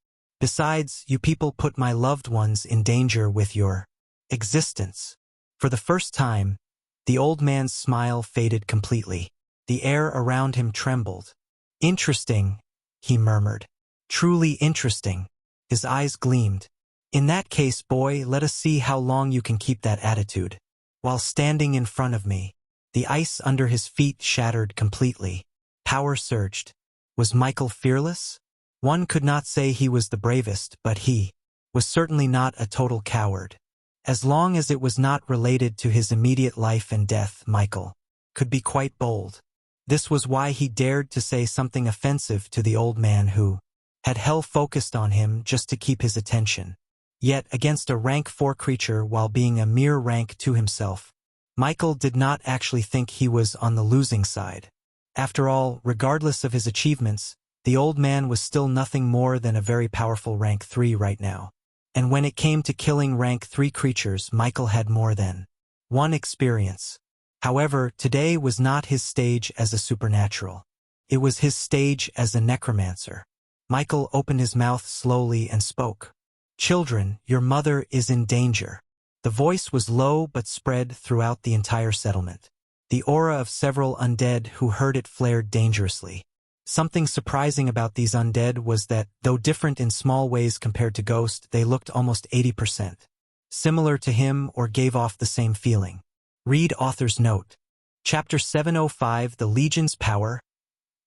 Besides, you people put my loved ones in danger with your existence." For the first time, the old man's smile faded completely. The air around him trembled. "Interesting," he murmured. "Truly interesting." His eyes gleamed. "In that case, boy, let us see how long you can keep that attitude." While standing in front of me, the ice under his feet shattered completely. Power surged. Was Michael fearless? One could not say he was the bravest, but he was certainly not a total coward. As long as it was not related to his immediate life and death, Michael could be quite bold. This was why he dared to say something offensive to the old man who had hell focused on him just to keep his attention. Yet, against a rank 4 creature while being a mere rank 2 himself, Michael did not actually think he was on the losing side. After all, regardless of his achievements, the old man was still nothing more than a very powerful rank 3 right now. And when it came to killing rank 3 creatures, Michael had more than one experience. However, today was not his stage as a supernatural. It was his stage as a necromancer. Michael opened his mouth slowly and spoke. "Children, your mother is in danger." The voice was low but spread throughout the entire settlement. The aura of several undead who heard it flared dangerously. Something surprising about these undead was that, though different in small ways compared to Ghost, they looked almost 80% similar to him or gave off the same feeling. Read author's note. Chapter 705, The Legion's Power.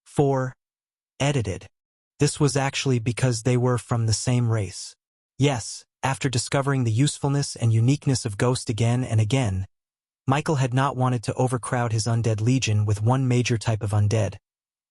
4. Edited. This was actually because they were from the same race. Yes, after discovering the usefulness and uniqueness of Ghost again and again, Michael had not wanted to overcrowd his undead legion with one major type of undead.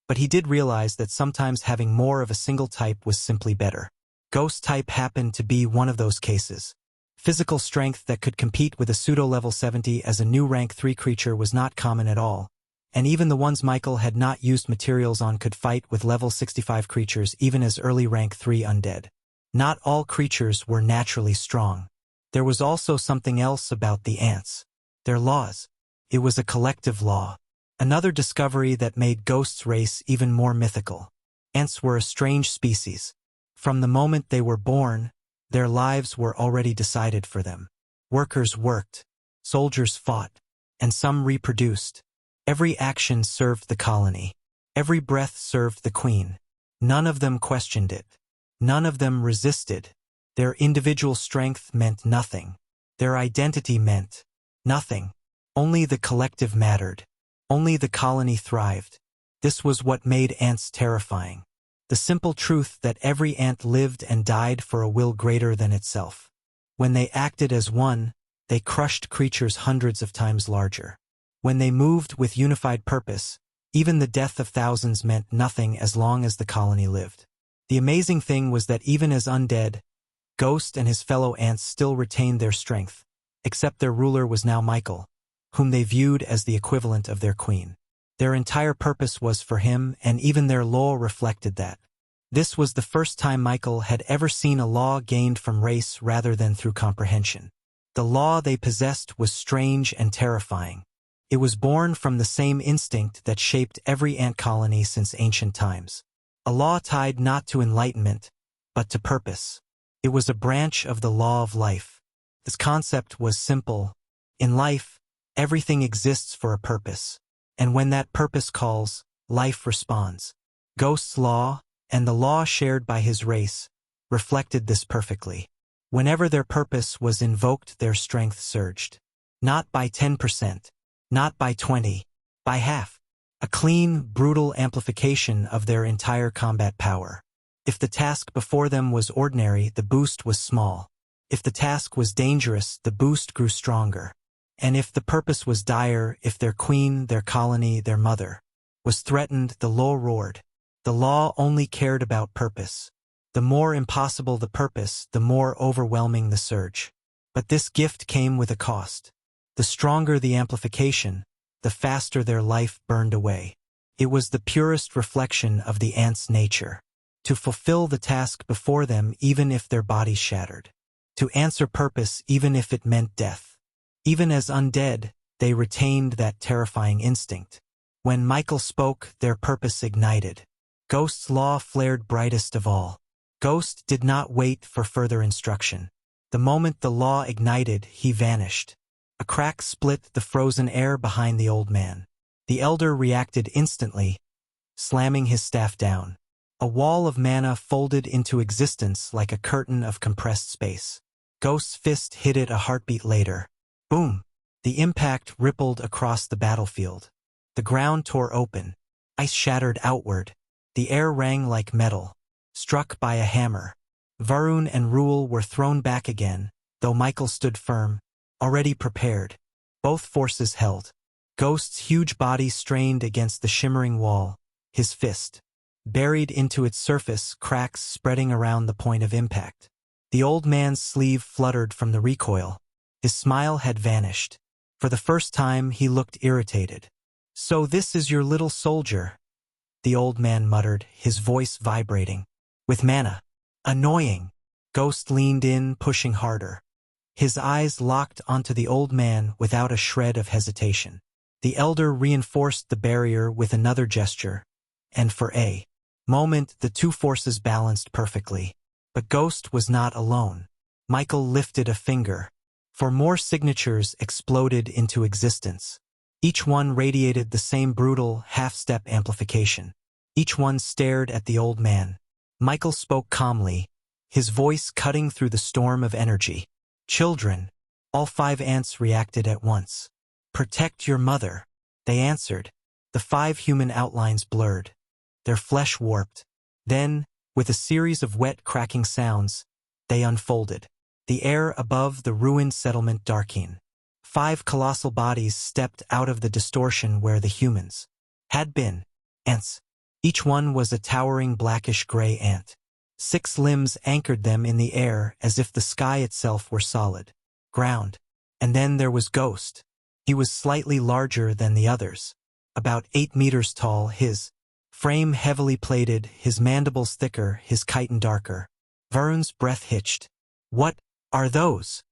But he did realize that sometimes having more of a single type was simply better. Ghost type happened to be one of those cases. Physical strength that could compete with a pseudo-level 70 as a new rank 3 creature was not common at all, and even the ones Michael had not used materials on could fight with level 65 creatures even as early rank 3 undead. Not all creatures were naturally strong. There was also something else about the ants. Their laws. It was a collective law. Another discovery that made Ghost's race even more mythical. Ants were a strange species. From the moment they were born, their lives were already decided for them. Workers worked, soldiers fought, and some reproduced. Every action served the colony. Every breath served the queen. None of them questioned it. None of them resisted. Their individual strength meant nothing. Their identity meant nothing. Only the collective mattered. Only the colony thrived. This was what made ants terrifying. The simple truth that every ant lived and died for a will greater than itself. When they acted as one, they crushed creatures hundreds of times larger. When they moved with unified purpose, even the death of thousands meant nothing as long as the colony lived. The amazing thing was that even as undead, Ghost and his fellow ants still retained their strength, except their ruler was now Michael, whom they viewed as the equivalent of their queen. Their entire purpose was for him, and even their law reflected that. This was the first time Michael had ever seen a law gained from race rather than through comprehension. The law they possessed was strange and terrifying. It was born from the same instinct that shaped every ant colony since ancient times. A law tied not to enlightenment, but to purpose. It was a branch of the law of life. This concept was simple. In life, everything exists for a purpose. And when that purpose calls, life responds. Ghost's law, and the law shared by his race, reflected this perfectly. Whenever their purpose was invoked, their strength surged. Not by 10%, Not by 20. By half. A clean, brutal amplification of their entire combat power. If the task before them was ordinary, the boost was small. If the task was dangerous, the boost grew stronger. And if the purpose was dire, if their queen, their colony, their mother was threatened, the law roared. The law only cared about purpose. The more impossible the purpose, the more overwhelming the surge. But this gift came with a cost. The stronger the amplification, the faster their life burned away. It was the purest reflection of the ant's nature. To fulfill the task before them even if their bodies shattered. To answer purpose even if it meant death. Even as undead, they retained that terrifying instinct. When Michael spoke, their purpose ignited. Ghost's law flared brightest of all. Ghost did not wait for further instruction. The moment the law ignited, he vanished. A crack split the frozen air behind the old man. The elder reacted instantly, slamming his staff down. A wall of mana folded into existence like a curtain of compressed space. Ghost's fist hit it a heartbeat later. Boom! The impact rippled across the battlefield. The ground tore open. Ice shattered outward. The air rang like metal, struck by a hammer. Varun and Rule were thrown back again, though Michael stood firm, already prepared. Both forces held. Ghost's huge body strained against the shimmering wall, his fist buried into its surface, cracks spreading around the point of impact. The old man's sleeve fluttered from the recoil. His smile had vanished. For the first time, he looked irritated. "So this is your little soldier," the old man muttered, his voice vibrating. "With mana. Annoying." Ghost leaned in, pushing harder. His eyes locked onto the old man without a shred of hesitation. The elder reinforced the barrier with another gesture, and for a moment the two forces balanced perfectly. But Ghost was not alone. Michael lifted a finger. For more signatures exploded into existence. Each one radiated the same brutal, half-step amplification. Each one stared at the old man. Michael spoke calmly, his voice cutting through the storm of energy. "Children." All 5 ants reacted at once. "Protect your mother," they answered. The 5 human outlines blurred. Their flesh warped. Then, with a series of wet cracking sounds, they unfolded. The air above the ruined settlement darkened. 5 colossal bodies stepped out of the distortion where the humans had been. Ants. Each one was a towering blackish-gray ant. 6 limbs anchored them in the air as if the sky itself were solid ground. And then there was Ghost. He was slightly larger than the others. About 8 meters tall, his frame heavily plated, his mandibles thicker, his chitin darker. Varun's breath hitched. "What are those?"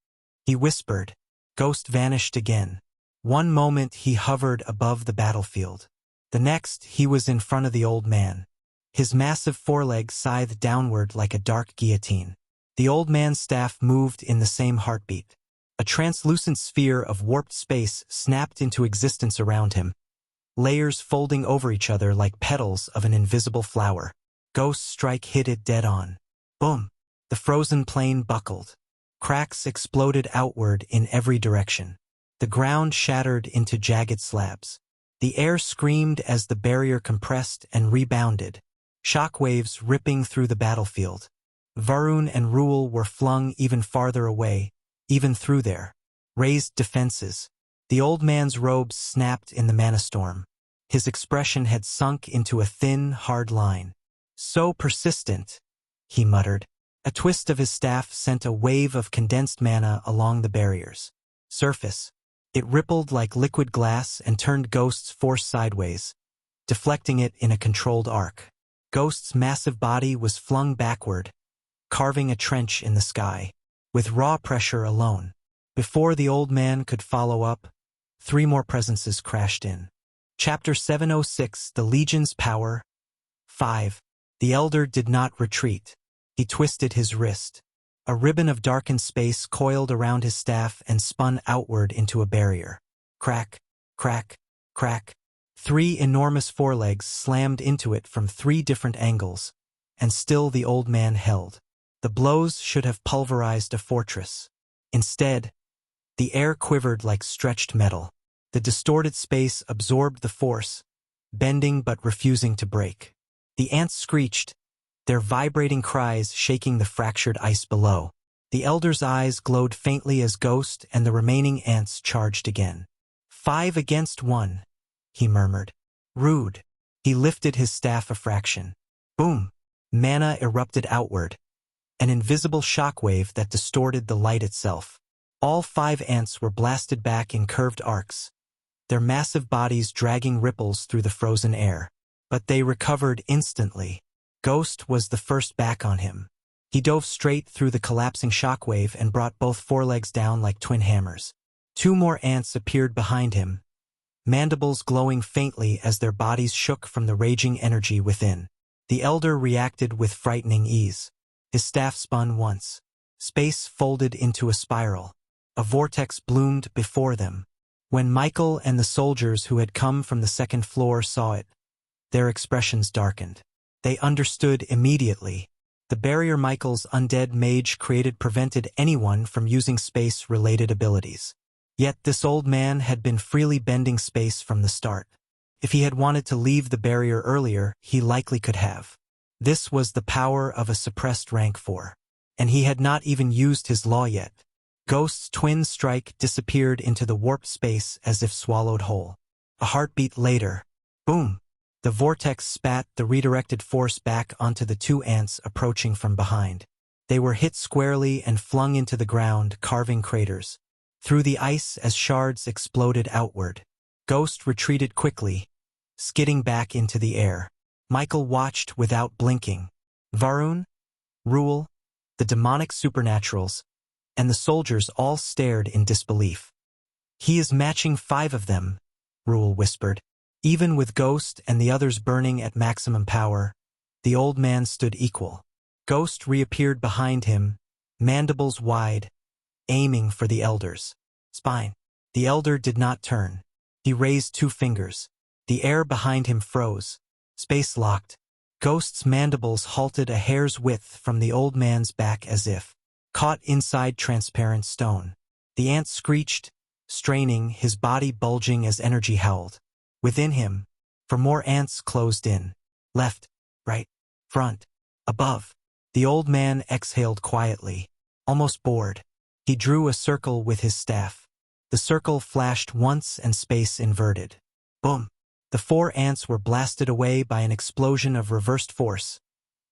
he whispered. Ghost vanished again. One moment he hovered above the battlefield. The next he was in front of the old man. His massive forelegs scythed downward like a dark guillotine. The old man's staff moved in the same heartbeat. A translucent sphere of warped space snapped into existence around him, layers folding over each other like petals of an invisible flower. Ghost's strike hit it dead on. Boom! The frozen plane buckled. Cracks exploded outward in every direction. The ground shattered into jagged slabs. The air screamed as the barrier compressed and rebounded, shockwaves ripping through the battlefield. Varun and Rule were flung even farther away, even through their raised defenses. The old man's robes snapped in the mana storm. His expression had sunk into a thin, hard line. "So persistent," he muttered. A twist of his staff sent a wave of condensed mana along the barrier's surface. It rippled like liquid glass and turned Ghost's force sideways, deflecting it in a controlled arc. Ghost's massive body was flung backward, carving a trench in the sky, with raw pressure alone. Before the old man could follow up, 3 more presences crashed in. Chapter 706, The Legion's Power. 5. The Elder did not retreat. He twisted his wrist. A ribbon of darkened space coiled around his staff and spun outward into a barrier. Crack, crack, crack. 3 enormous forelegs slammed into it from 3 different angles, and still the old man held. The blows should have pulverized a fortress. Instead, the air quivered like stretched metal. The distorted space absorbed the force, bending but refusing to break. The ants screeched, their vibrating cries shaking the fractured ice below. The elder's eyes glowed faintly as Ghost and the remaining ants charged again. 5 against 1, he murmured. Rude. He lifted his staff a fraction. Boom! Mana erupted outward, an invisible shockwave that distorted the light itself. All 5 ants were blasted back in curved arcs, their massive bodies dragging ripples through the frozen air. But they recovered instantly. Ghost was the first back on him. He dove straight through the collapsing shockwave and brought both forelegs down like twin hammers. 2 more ants appeared behind him, mandibles glowing faintly as their bodies shook from the raging energy within. The elder reacted with frightening ease. His staff spun once. Space folded into a spiral. A vortex bloomed before them. When Michael and the soldiers who had come from the second floor saw it, their expressions darkened. They understood immediately. The barrier Michael's undead mage created prevented anyone from using space-related abilities. Yet this old man had been freely bending space from the start. If he had wanted to leave the barrier earlier, he likely could have. This was the power of a suppressed rank 4. And he had not even used his law yet. Ghost's twin strike disappeared into the warped space as if swallowed whole. A heartbeat later, boom! The vortex spat the redirected force back onto the 2 ants approaching from behind. They were hit squarely and flung into the ground, carving craters through the ice as shards exploded outward. Ghost retreated quickly, skidding back into the air. Michael watched without blinking. Varun, Rule, the demonic supernaturals, and the soldiers all stared in disbelief. He is matching 5 of them, Rule whispered. Even with Ghost and the others burning at maximum power, the old man stood equal. Ghost reappeared behind him, mandibles wide, aiming for the elder's spine. The elder did not turn. He raised 2 fingers. The air behind him froze. Space locked. Ghost's mandibles halted a hair's width from the old man's back as if caught inside transparent stone. The ant screeched, straining, his body bulging as energy howled. Within him, for more ants closed in. Left, right, front, above. The old man exhaled quietly, almost bored. He drew a circle with his staff. The circle flashed once and space inverted. Boom! The 4 ants were blasted away by an explosion of reversed force,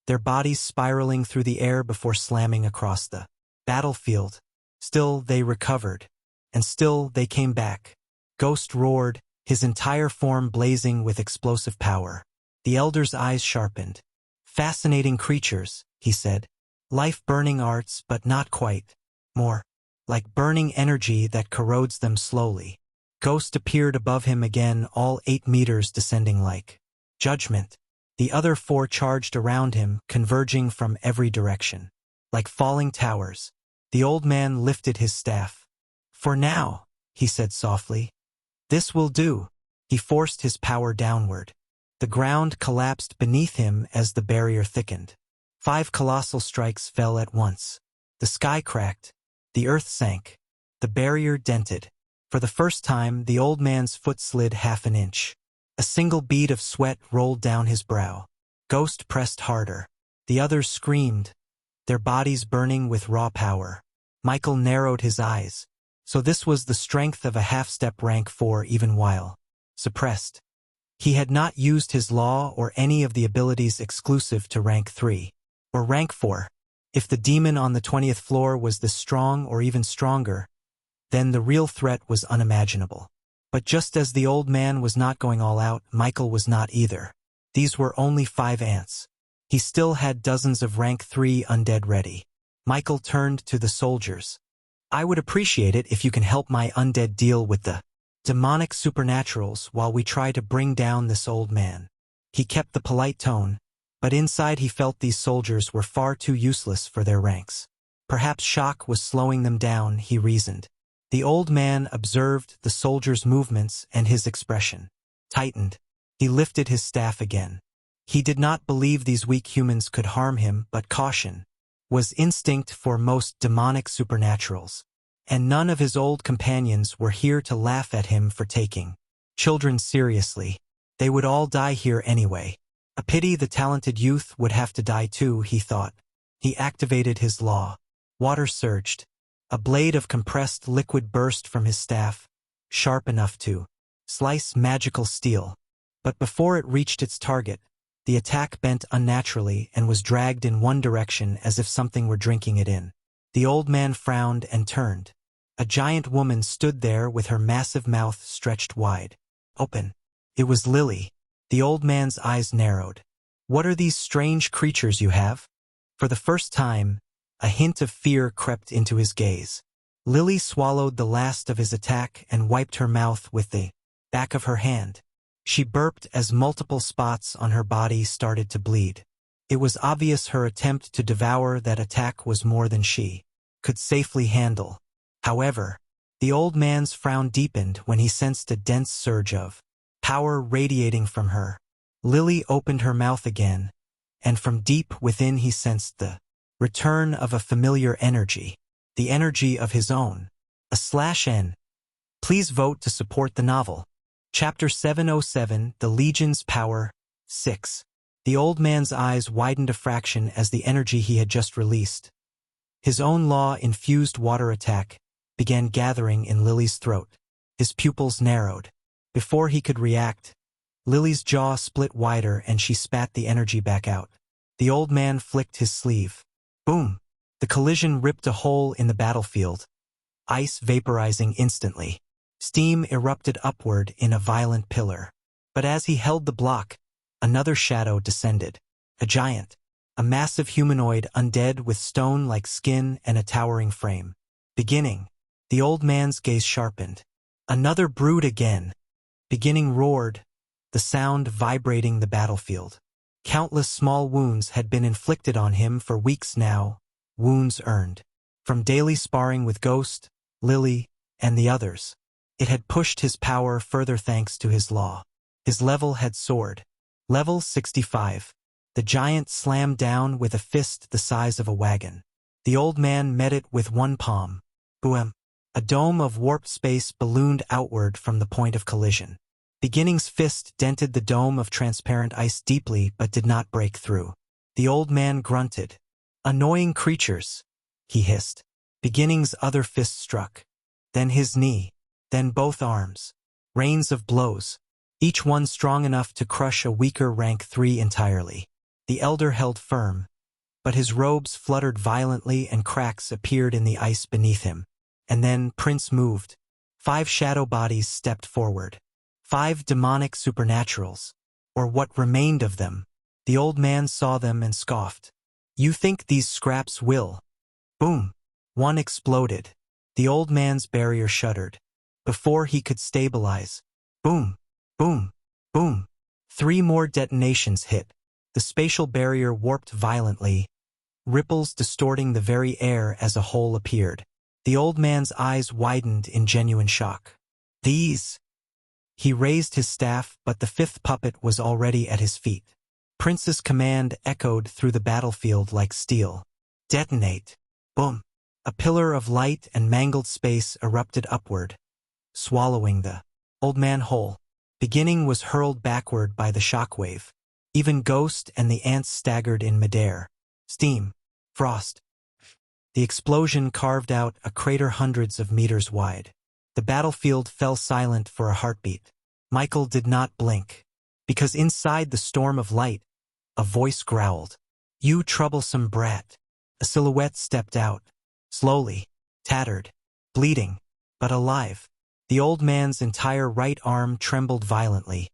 their bodies spiraling through the air before slamming across the battlefield. Still they recovered, and still they came back. Ghost roared, his entire form blazing with explosive power. The elder's eyes sharpened. Fascinating creatures, he said. Life-burning arts, but not quite. More like burning energy that corrodes them slowly. Ghost appeared above him again, all 8 meters descending like judgment. The other 4 charged around him, converging from every direction. Like falling towers. The old man lifted his staff. For now, he said softly. This will do. He forced his power downward. The ground collapsed beneath him as the barrier thickened. 5 colossal strikes fell at once. The sky cracked. The earth sank. The barrier dented. For the first time, the old man's foot slid half an inch. A single bead of sweat rolled down his brow. Ghost pressed harder. The others screamed, their bodies burning with raw power. Michael narrowed his eyes. So this was the strength of a half-step rank 4 even while suppressed. He had not used his law or any of the abilities exclusive to rank 3 or rank 4. If the demon on the 20th floor was this strong or even stronger, then the real threat was unimaginable. But just as the old man was not going all out, Michael was not either. These were only 5 ants. He still had dozens of rank 3 undead ready. Michael turned to the soldiers. I would appreciate it if you can help my undead deal with the demonic supernaturals while we try to bring down this old man. He kept the polite tone, but inside he felt these soldiers were far too useless for their ranks. Perhaps shock was slowing them down, he reasoned. The old man observed the soldiers' movements and his expression tightened. He lifted his staff again. He did not believe these weak humans could harm him, but caution was instinct for most demonic supernaturals. and none of his old companions were here to laugh at him for taking children seriously. They would all die here anyway. A pity the talented youth would have to die too, he thought. He activated his law. Water surged. A blade of compressed liquid burst from his staff, sharp enough to slice magical steel. But before it reached its target, the attack bent unnaturally and was dragged in one direction as if something were drinking it in. The old man frowned and turned. A giant woman stood there with her massive mouth stretched wide open. It was Lily. The old man's eyes narrowed. What are these strange creatures you have? For the first time, a hint of fear crept into his gaze. Lily swallowed the last of his attack and wiped her mouth with the back of her hand. She burped as multiple spots on her body started to bleed. It was obvious her attempt to devour that attack was more than she could safely handle. However, the old man's frown deepened when he sensed a dense surge of power radiating from her. Lily opened her mouth again, and from deep within he sensed the return of a familiar energy, the energy of his own. /N. Please vote to support the novel. Chapter 707, The Legion's Power, 6. The old man's eyes widened a fraction as the energy he had just released. His own law-infused water attack began gathering in Lily's throat. His pupils narrowed. Before he could react, Lily's jaw split wider and she spat the energy back out. The old man flicked his sleeve. Boom! The collision ripped a hole in the battlefield, ice vaporizing instantly. Steam erupted upward in a violent pillar. But as he held the block, another shadow descended. A giant. A massive humanoid undead with stone-like skin and a towering frame. Beginning. The old man's gaze sharpened. Another brood again. Beginning roared, the sound vibrating the battlefield. Countless small wounds had been inflicted on him for weeks now, wounds earned. From daily sparring with Ghost, Lily, and the others. It had pushed his power further thanks to his law. His level had soared. Level 65. The giant slammed down with a fist the size of a wagon. The old man met it with one palm. Boom. A dome of warped space ballooned outward from the point of collision. Beginning's fist dented the dome of transparent ice deeply but did not break through. The old man grunted. Annoying creatures, he hissed. Beginning's other fist struck. Then his knee. Then both arms. Rains of blows. Each one strong enough to crush a weaker rank 3 entirely. The elder held firm, but his robes fluttered violently and cracks appeared in the ice beneath him. And then Prince moved. 5 shadow bodies stepped forward. 5 demonic supernaturals, or what remained of them. The old man saw them and scoffed. You think these scraps will? Boom. One exploded. The old man's barrier shuddered. Before he could stabilize. Boom. Boom. Boom. 3 more detonations hit. The spatial barrier warped violently, ripples distorting the very air as a hole appeared. The old man's eyes widened in genuine shock. These. He raised his staff, but the 5th puppet was already at his feet. Prince's command echoed through the battlefield like steel. Detonate. Boom. A pillar of light and mangled space erupted upward, swallowing the old man whole. Beginning was hurled backward by the shockwave. Even Ghost and the ants staggered in midair. Steam. Frost. The explosion carved out a crater hundreds of meters wide. The battlefield fell silent for a heartbeat. Michael did not blink, because inside the storm of light, a voice growled. You troublesome brat. A silhouette stepped out, slowly, tattered, bleeding, but alive. The old man's entire right arm trembled violently.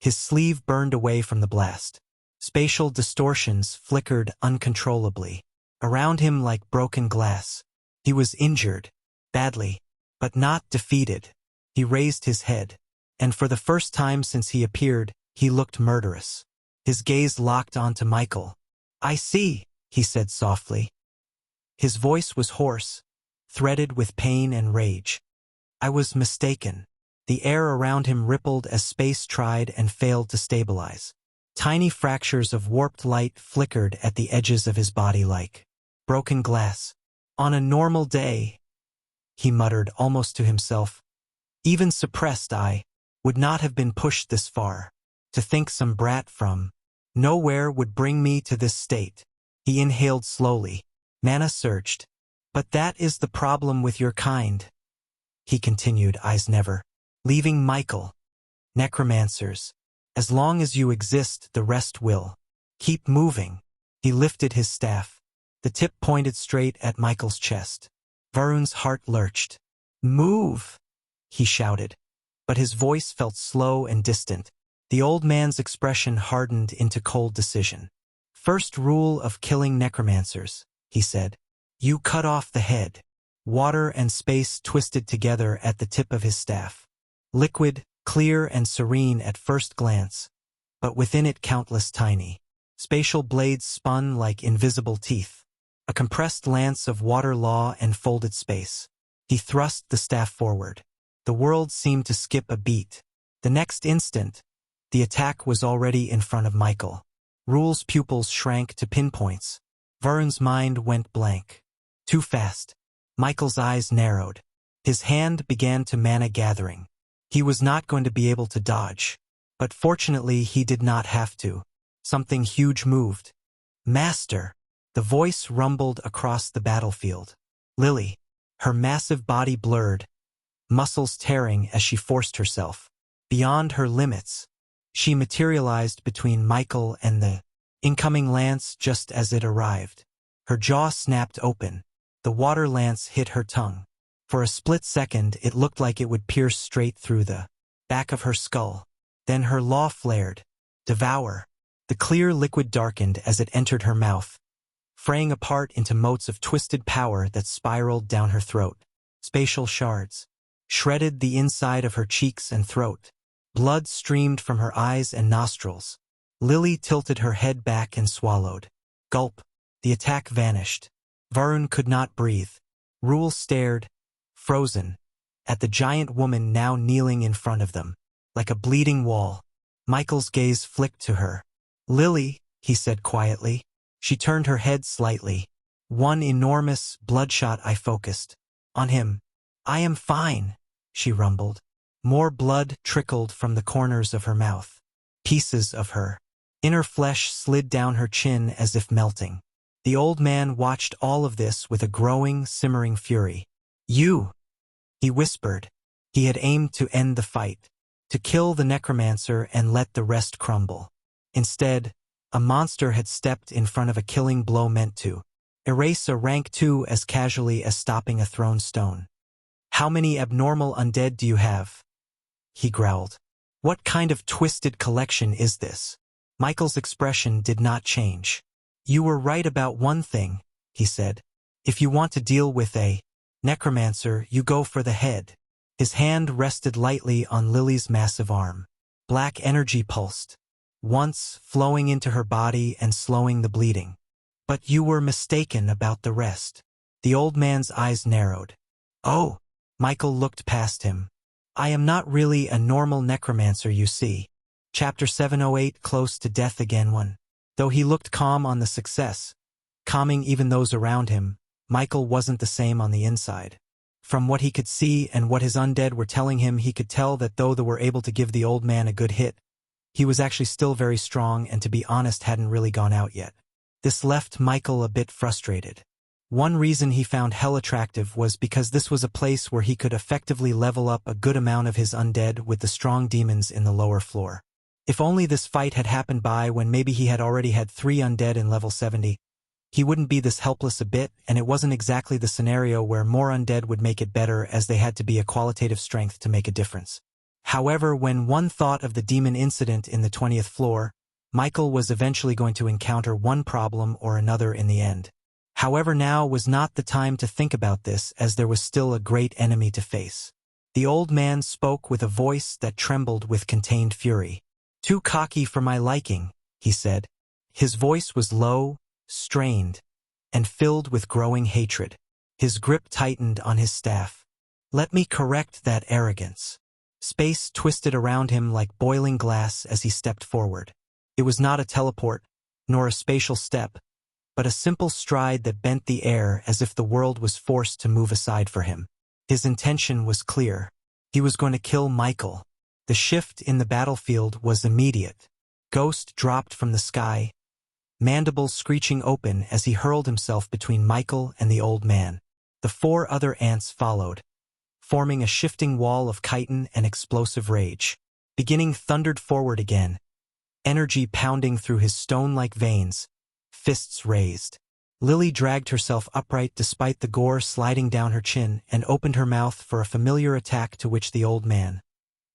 His sleeve burned away from the blast. Spatial distortions flickered uncontrollably around him like broken glass. He was injured, badly, but not defeated. He raised his head, and for the first time since he appeared, he looked murderous. His gaze locked onto Michael. I see, he said softly. His voice was hoarse, threaded with pain and rage. I was mistaken. The air around him rippled as space tried and failed to stabilize. Tiny fractures of warped light flickered at the edges of his body like broken glass. On a normal day, he muttered almost to himself. Even suppressed I would not have been pushed this far. To think some brat from nowhere would bring me to this state. He inhaled slowly. Mana surged. But that is the problem with your kind, he continued, eyes never leaving Michael. Necromancers. As long as you exist, the rest will keep moving. He lifted his staff. The tip pointed straight at Michael's chest. Varun's heart lurched. Move, he shouted. But his voice felt slow and distant. The old man's expression hardened into cold decision. First rule of killing necromancers, he said. You cut off the head. Water and space twisted together at the tip of his staff. Liquid, clear and serene at first glance, but within it countless tiny spatial blades spun like invisible teeth. A compressed lance of water law and folded space. He thrust the staff forward. The world seemed to skip a beat. The next instant, the attack was already in front of Michael. Rule's pupils shrank to pinpoints. Varun's mind went blank. Too fast. Michael's eyes narrowed. His hand began to mana gathering. He was not going to be able to dodge. But fortunately he did not have to. Something huge moved. Master! The voice rumbled across the battlefield. Lily. Her massive body blurred, muscles tearing as she forced herself. Beyond her limits, she materialized between Michael and the incoming lance just as it arrived. Her jaw snapped open. The water lance hit her tongue. For a split second it looked like it would pierce straight through the back of her skull. Then her law flared. Devour. The clear liquid darkened as it entered her mouth, fraying apart into motes of twisted power that spiraled down her throat. Spatial shards shredded the inside of her cheeks and throat. Blood streamed from her eyes and nostrils. Lily tilted her head back and swallowed. Gulp. The attack vanished. Varun could not breathe. Rule stared, frozen, at the giant woman now kneeling in front of them, like a bleeding wall. Michael's gaze flicked to her. Lily, he said quietly. She turned her head slightly. One enormous bloodshot eye focused on him. I am fine, she rumbled. More blood trickled from the corners of her mouth. Pieces of her inner flesh slid down her chin as if melting. The old man watched all of this with a growing, simmering fury. You, he whispered. He had aimed to end the fight, to kill the necromancer and let the rest crumble. Instead, a monster had stepped in front of a killing blow meant to erase a rank 2 as casually as stopping a thrown stone. How many abnormal undead do you have? He growled. What kind of twisted collection is this? Michael's expression did not change. You were right about one thing, he said. If you want to deal with a necromancer, you go for the head. His hand rested lightly on Lily's massive arm. Black energy pulsed, once flowing into her body and slowing the bleeding. But you were mistaken about the rest. The old man's eyes narrowed. Oh, Michael looked past him. I am not really a normal necromancer, you see. Chapter 708, Close to Death Again 1. Though he looked calm on the success, calming even those around him, Michael wasn't the same on the inside. From what he could see and what his undead were telling him, he could tell that though they were able to give the old man a good hit, he was actually still very strong and, to be honest, hadn't really gone out yet. This left Michael a bit frustrated. One reason he found hell attractive was because this was a place where he could effectively level up a good amount of his undead with the strong demons in the lower floor. If only this fight had happened by when maybe he had already had 3 undead in level 70, he wouldn't be this helpless a bit, and it wasn't exactly the scenario where more undead would make it better, as they had to be a qualitative strength to make a difference. However, when one thought of the demon incident in the 20th floor, Michael was eventually going to encounter one problem or another in the end. However, now was not the time to think about this, as there was still a great enemy to face. The old man spoke with a voice that trembled with contained fury. Too cocky for my liking, he said. His voice was low, strained, and filled with growing hatred. His grip tightened on his staff. Let me correct that arrogance. Space twisted around him like boiling glass as he stepped forward. It was not a teleport, nor a spatial step, but a simple stride that bent the air as if the world was forced to move aside for him. His intention was clear. He was going to kill Michael. The shift in the battlefield was immediate. Ghost dropped from the sky, mandibles screeching open as he hurled himself between Michael and the old man. The 4 other ants followed, forming a shifting wall of chitin and explosive rage. Beginning thundered forward again, energy pounding through his stone-like veins, fists raised. Lily dragged herself upright despite the gore sliding down her chin and opened her mouth for a familiar attack to which the old man,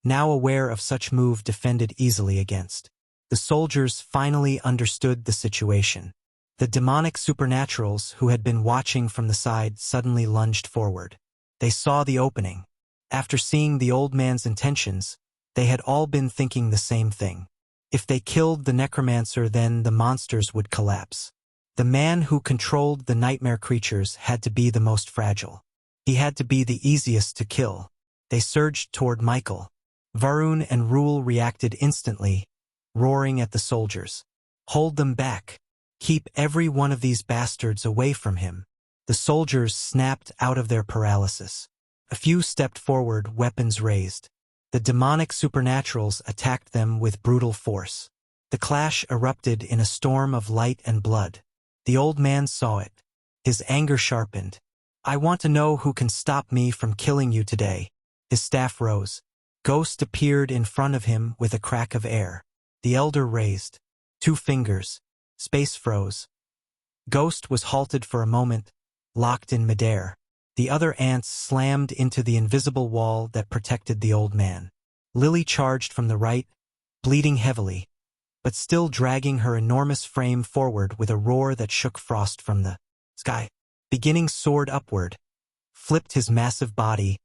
now aware of such move, defended easily against. The soldiers finally understood the situation. The demonic supernaturals who had been watching from the side suddenly lunged forward. They saw the opening. After seeing the old man's intentions, they had all been thinking the same thing. If they killed the Necromancer, then the monsters would collapse. The man who controlled the nightmare creatures had to be the most fragile. He had to be the easiest to kill. They surged toward Michael. Varun and Rule reacted instantly, roaring at the soldiers. "Hold them back. Keep every one of these bastards away from him." The soldiers snapped out of their paralysis. A few stepped forward, weapons raised. The demonic supernaturals attacked them with brutal force. The clash erupted in a storm of light and blood. The old man saw it. His anger sharpened. "I want to know who can stop me from killing you today." His staff rose. Ghost appeared in front of him with a crack of air. The elder raised 2 fingers. Space froze. Ghost was halted for a moment, locked in midair. The other ants slammed into the invisible wall that protected the old man. Lily charged from the right, bleeding heavily, but still dragging her enormous frame forward with a roar that shook Frost from the sky. Beginning soared upward, flipped his massive body,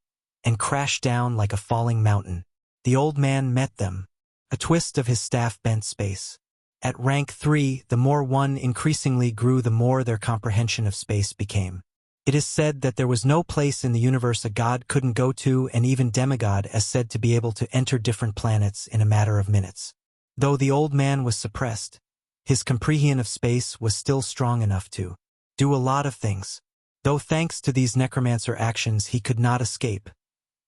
and crashed down like a falling mountain. The old man met them. A twist of his staff bent space. At rank 3, the more one increasingly grew, the more their comprehension of space became. It is said that there was no place in the universe a god couldn't go to, and even demigod is said to be able to enter different planets in a matter of minutes. Though the old man was suppressed, his comprehension of space was still strong enough to do a lot of things. Though thanks to these necromancer actions he could not escape,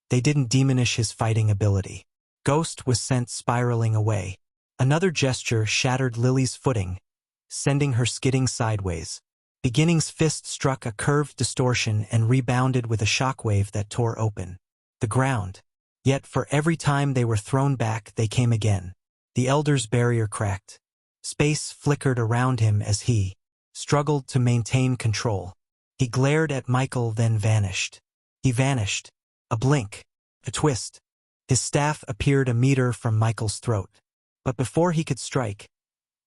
they didn't diminish his fighting ability. Ghost was sent spiraling away. Another gesture shattered Lily's footing, sending her skidding sideways. Beginning's fist struck a curved distortion and rebounded with a shockwave that tore open the ground. Yet for every time they were thrown back, they came again. The elder's barrier cracked. Space flickered around him as he struggled to maintain control. He glared at Michael, then vanished. He vanished. A blink. A twist. His staff appeared a meter from Michael's throat. But before he could strike,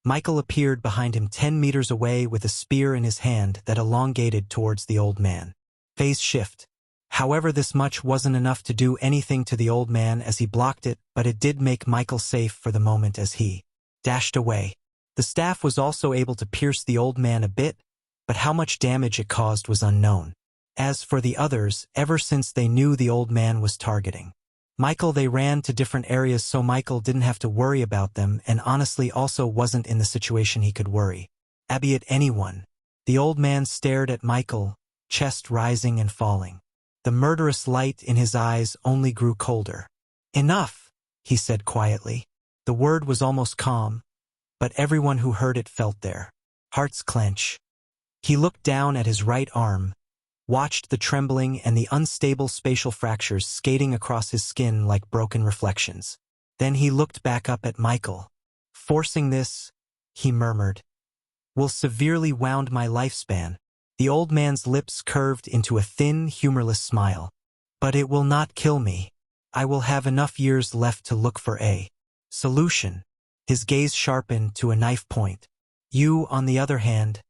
Michael appeared behind him 10 meters away with a spear in his hand that elongated towards the old man. Phase shift. However, this much wasn't enough to do anything to the old man as he blocked it, but it did make Michael safe for the moment as he dashed away. The staff was also able to pierce the old man a bit, but how much damage it caused was unknown. As for the others, ever since they knew the old man was targeting Michael, they ran to different areas so Michael didn't have to worry about them, and honestly also wasn't in the situation he could worry about anyone. The old man stared at Michael, chest rising and falling. The murderous light in his eyes only grew colder. "Enough," he said quietly. The word was almost calm, but everyone who heard it felt their hearts clench. He looked down at his right arm, watched the trembling and the unstable spatial fractures skating across his skin like broken reflections. Then he looked back up at Michael. "Forcing this," he murmured, "will severely wound my lifespan." The old man's lips curved into a thin, humorless smile. "But it will not kill me. I will have enough years left to look for a solution." His gaze sharpened to a knife point. "You, on the other hand,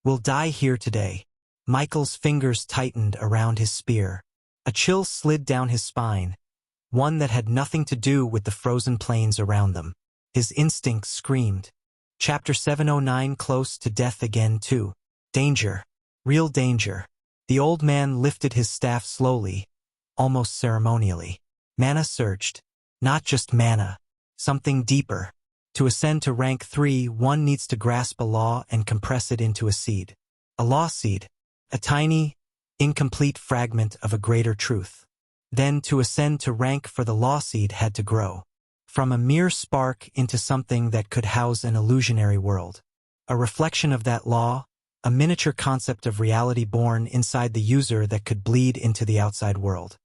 will die here today." Michael's fingers tightened around his spear. A chill slid down his spine, one that had nothing to do with the frozen plains around them. His instincts screamed. Chapter 709. Close to death again too. Danger. Real danger. The old man lifted his staff slowly, almost ceremonially. Mana surged. Not just mana. Something deeper. To ascend to rank 3, one needs to grasp a law and compress it into a seed. A law seed. A tiny, incomplete fragment of a greater truth. Then to ascend to rank for the law seed had to grow. From a mere spark into something that could house an illusionary world. A reflection of that law, a miniature concept of reality born inside the user that could bleed into the outside world.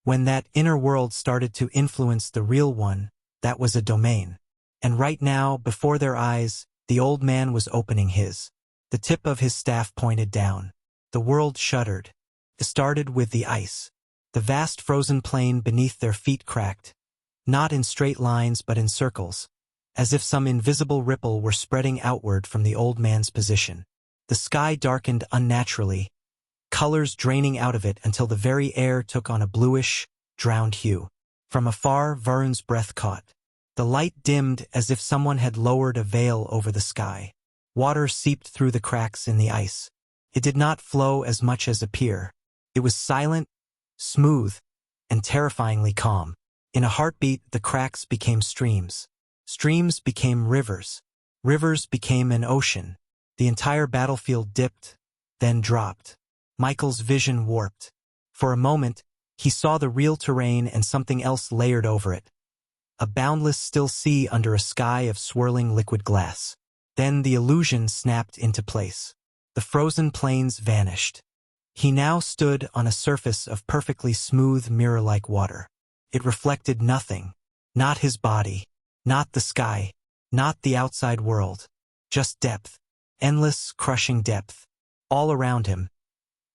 When that inner world started to influence the real one, that was a domain. And right now, before their eyes, the old man was opening his. The tip of his staff pointed down. The world shuddered. It started with the ice. The vast frozen plain beneath their feet cracked. Not in straight lines but in circles, as if some invisible ripple were spreading outward from the old man's position. The sky darkened unnaturally, colors draining out of it until the very air took on a bluish, drowned hue. From afar, Varun's breath caught. The light dimmed as if someone had lowered a veil over the sky. Water seeped through the cracks in the ice. It did not flow as much as appear. It was silent, smooth, and terrifyingly calm. In a heartbeat, the cracks became streams. Streams became rivers. Rivers became an ocean. The entire battlefield dipped, then dropped. Michael's vision warped. For a moment, he saw the real terrain and something else layered over it. A boundless still sea under a sky of swirling liquid glass. Then the illusion snapped into place. The frozen plains vanished. He now stood on a surface of perfectly smooth mirror-like water. It reflected nothing. Not his body. Not the sky. Not the outside world. Just depth. Endless, crushing depth. All around him.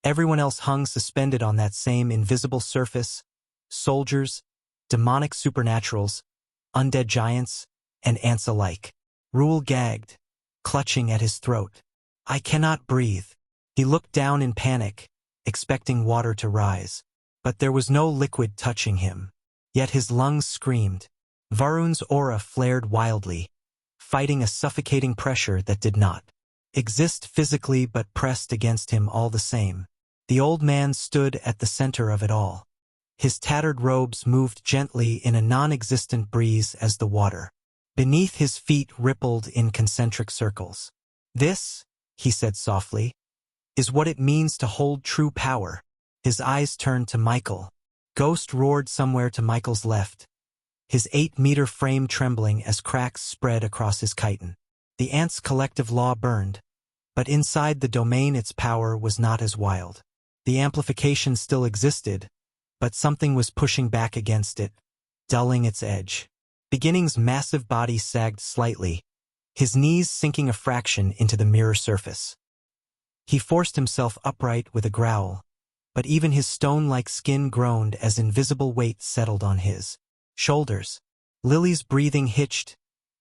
Everyone else hung suspended on that same invisible surface. Soldiers, demonic supernaturals, undead giants, and ants alike. Rule gagged, clutching at his throat. I cannot breathe. He looked down in panic, expecting water to rise. But there was no liquid touching him. Yet his lungs screamed. Varun's aura flared wildly, fighting a suffocating pressure that did not exist physically but pressed against him all the same. The old man stood at the center of it all. His tattered robes moved gently in a non-existent breeze as the water beneath his feet rippled in concentric circles. This, he said softly, is what it means to hold true power. His eyes turned to Michael. Ghost roared somewhere to Michael's left, his 8-meter frame trembling as cracks spread across his chitin. The ants' collective law burned, but inside the domain its power was not as wild. The amplification still existed, but something was pushing back against it, dulling its edge. Beginning's massive body sagged slightly, his knees sinking a fraction into the mirror surface. He forced himself upright with a growl, but even his stone-like skin groaned as invisible weight settled on his shoulders. Lily's breathing hitched,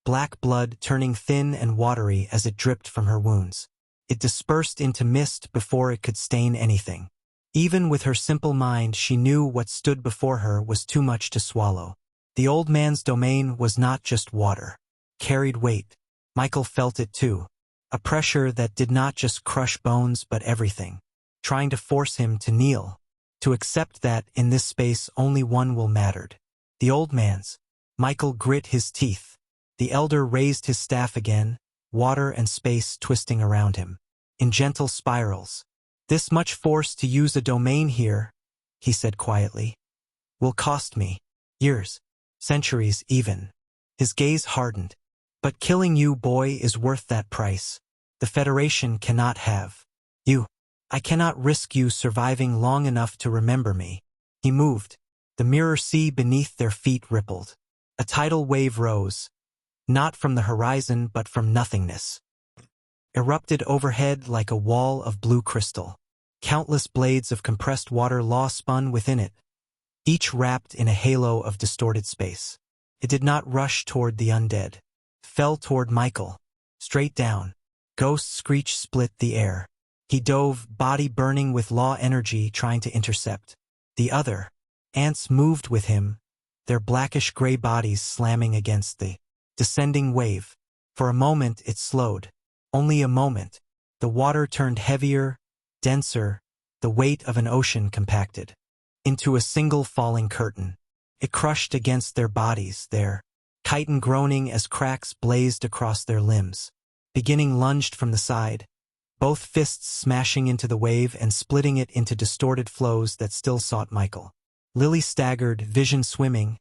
black blood turning thin and watery as it dripped from her wounds. It dispersed into mist before it could stain anything. Even with her simple mind, she knew what stood before her was too much to swallow. The old man's domain was not just water. Carried weight. Michael felt it too. A pressure that did not just crush bones but everything. Trying to force him to kneel. To accept that in this space only one will mattered. The old man's. Michael grit his teeth. The elder raised his staff again, water and space twisting around him. In gentle spirals. This much force to use a domain here, he said quietly, will cost me years, centuries even. His gaze hardened. But killing you, boy, is worth that price. The Federation cannot have you. I cannot risk you surviving long enough to remember me. He moved. The mirror sea beneath their feet rippled. A tidal wave rose, not from the horizon but from nothingness. Erupted overhead like a wall of blue crystal. Countless blades of compressed water law spun within it, each wrapped in a halo of distorted space. It did not rush toward the undead. Fell toward Michael. Straight down. Ghost screech split the air. He dove, body burning with law energy, trying to intercept. The other ants moved with him, their blackish-gray bodies slamming against the descending wave. For a moment it slowed. Only a moment. The water turned heavier, denser, the weight of an ocean compacted into a single falling curtain. It crushed against their bodies, their chitin groaning as cracks blazed across their limbs. Beginning lunged from the side, both fists smashing into the wave and splitting it into distorted flows that still sought Michael. Lily staggered, vision swimming,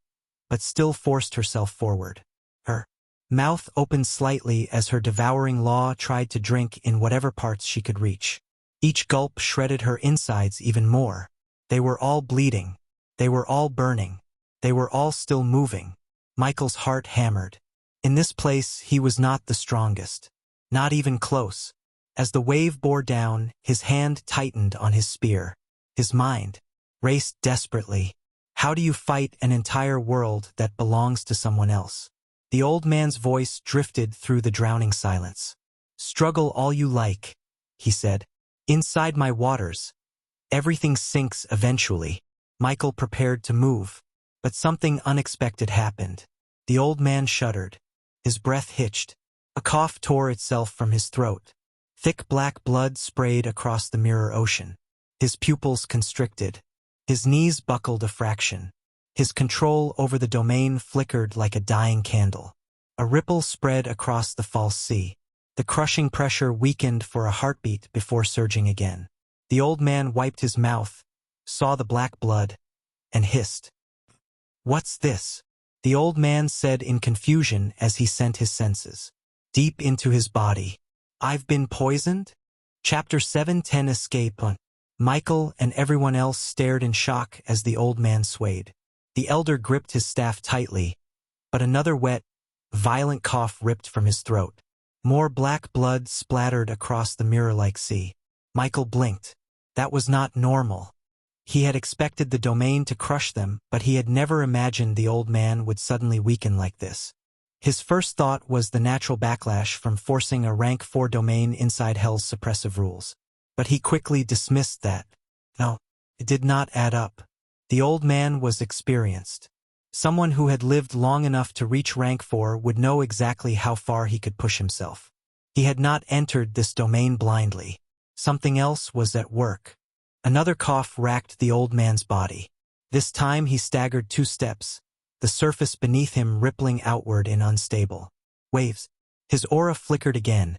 but still forced herself forward. Her mouth opened slightly as her devouring law tried to drink in whatever parts she could reach. Each gulp shredded her insides even more. They were all bleeding. They were all burning. They were all still moving. Michael's heart hammered. In this place, he was not the strongest. Not even close. As the wave bore down, his hand tightened on his spear. His mind raced desperately. How do you fight an entire world that belongs to someone else? The old man's voice drifted through the drowning silence. Struggle all you like, he said. Inside my waters. Everything sinks eventually. Michael prepared to move, but something unexpected happened. The old man shuddered. His breath hitched. A cough tore itself from his throat. Thick black blood sprayed across the mirror ocean. His pupils constricted. His knees buckled a fraction. His control over the domain flickered like a dying candle. A ripple spread across the false sea. The crushing pressure weakened for a heartbeat before surging again. The old man wiped his mouth, saw the black blood, and hissed. What's this? The old man said in confusion as he sent his senses deep into his body. I've been poisoned? Chapter 7:10 Escape. Michael and everyone else stared in shock as the old man swayed. The elder gripped his staff tightly, but another wet, violent cough ripped from his throat. More black blood splattered across the mirror-like sea. Michael blinked. That was not normal. He had expected the domain to crush them, but he had never imagined the old man would suddenly weaken like this. His first thought was the natural backlash from forcing a rank 4 domain inside Hell's suppressive rules. But he quickly dismissed that. No, it did not add up. The old man was experienced. Someone who had lived long enough to reach rank 4 would know exactly how far he could push himself. He had not entered this domain blindly. Something else was at work. Another cough racked the old man's body. This time he staggered 2 steps, the surface beneath him rippling outward in unstable waves. His aura flickered again,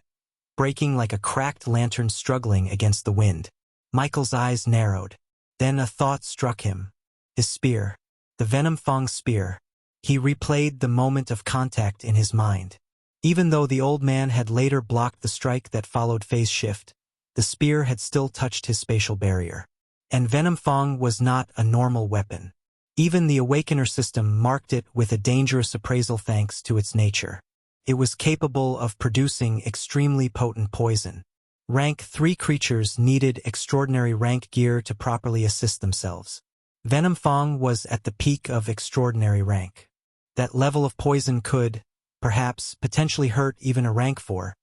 breaking like a cracked lantern struggling against the wind. Michael's eyes narrowed. Then a thought struck him. His spear. The Venom Fang spear. He replayed the moment of contact in his mind. Even though the old man had later blocked the strike that followed phase shift, the spear had still touched his spatial barrier. And Venom Fang was not a normal weapon. Even the Awakener system marked it with a dangerous appraisal thanks to its nature. It was capable of producing extremely potent poison. Rank 3 creatures needed extraordinary rank gear to properly assist themselves. Venom Fang was at the peak of extraordinary rank. That level of poison could, perhaps, potentially hurt even a rank 4,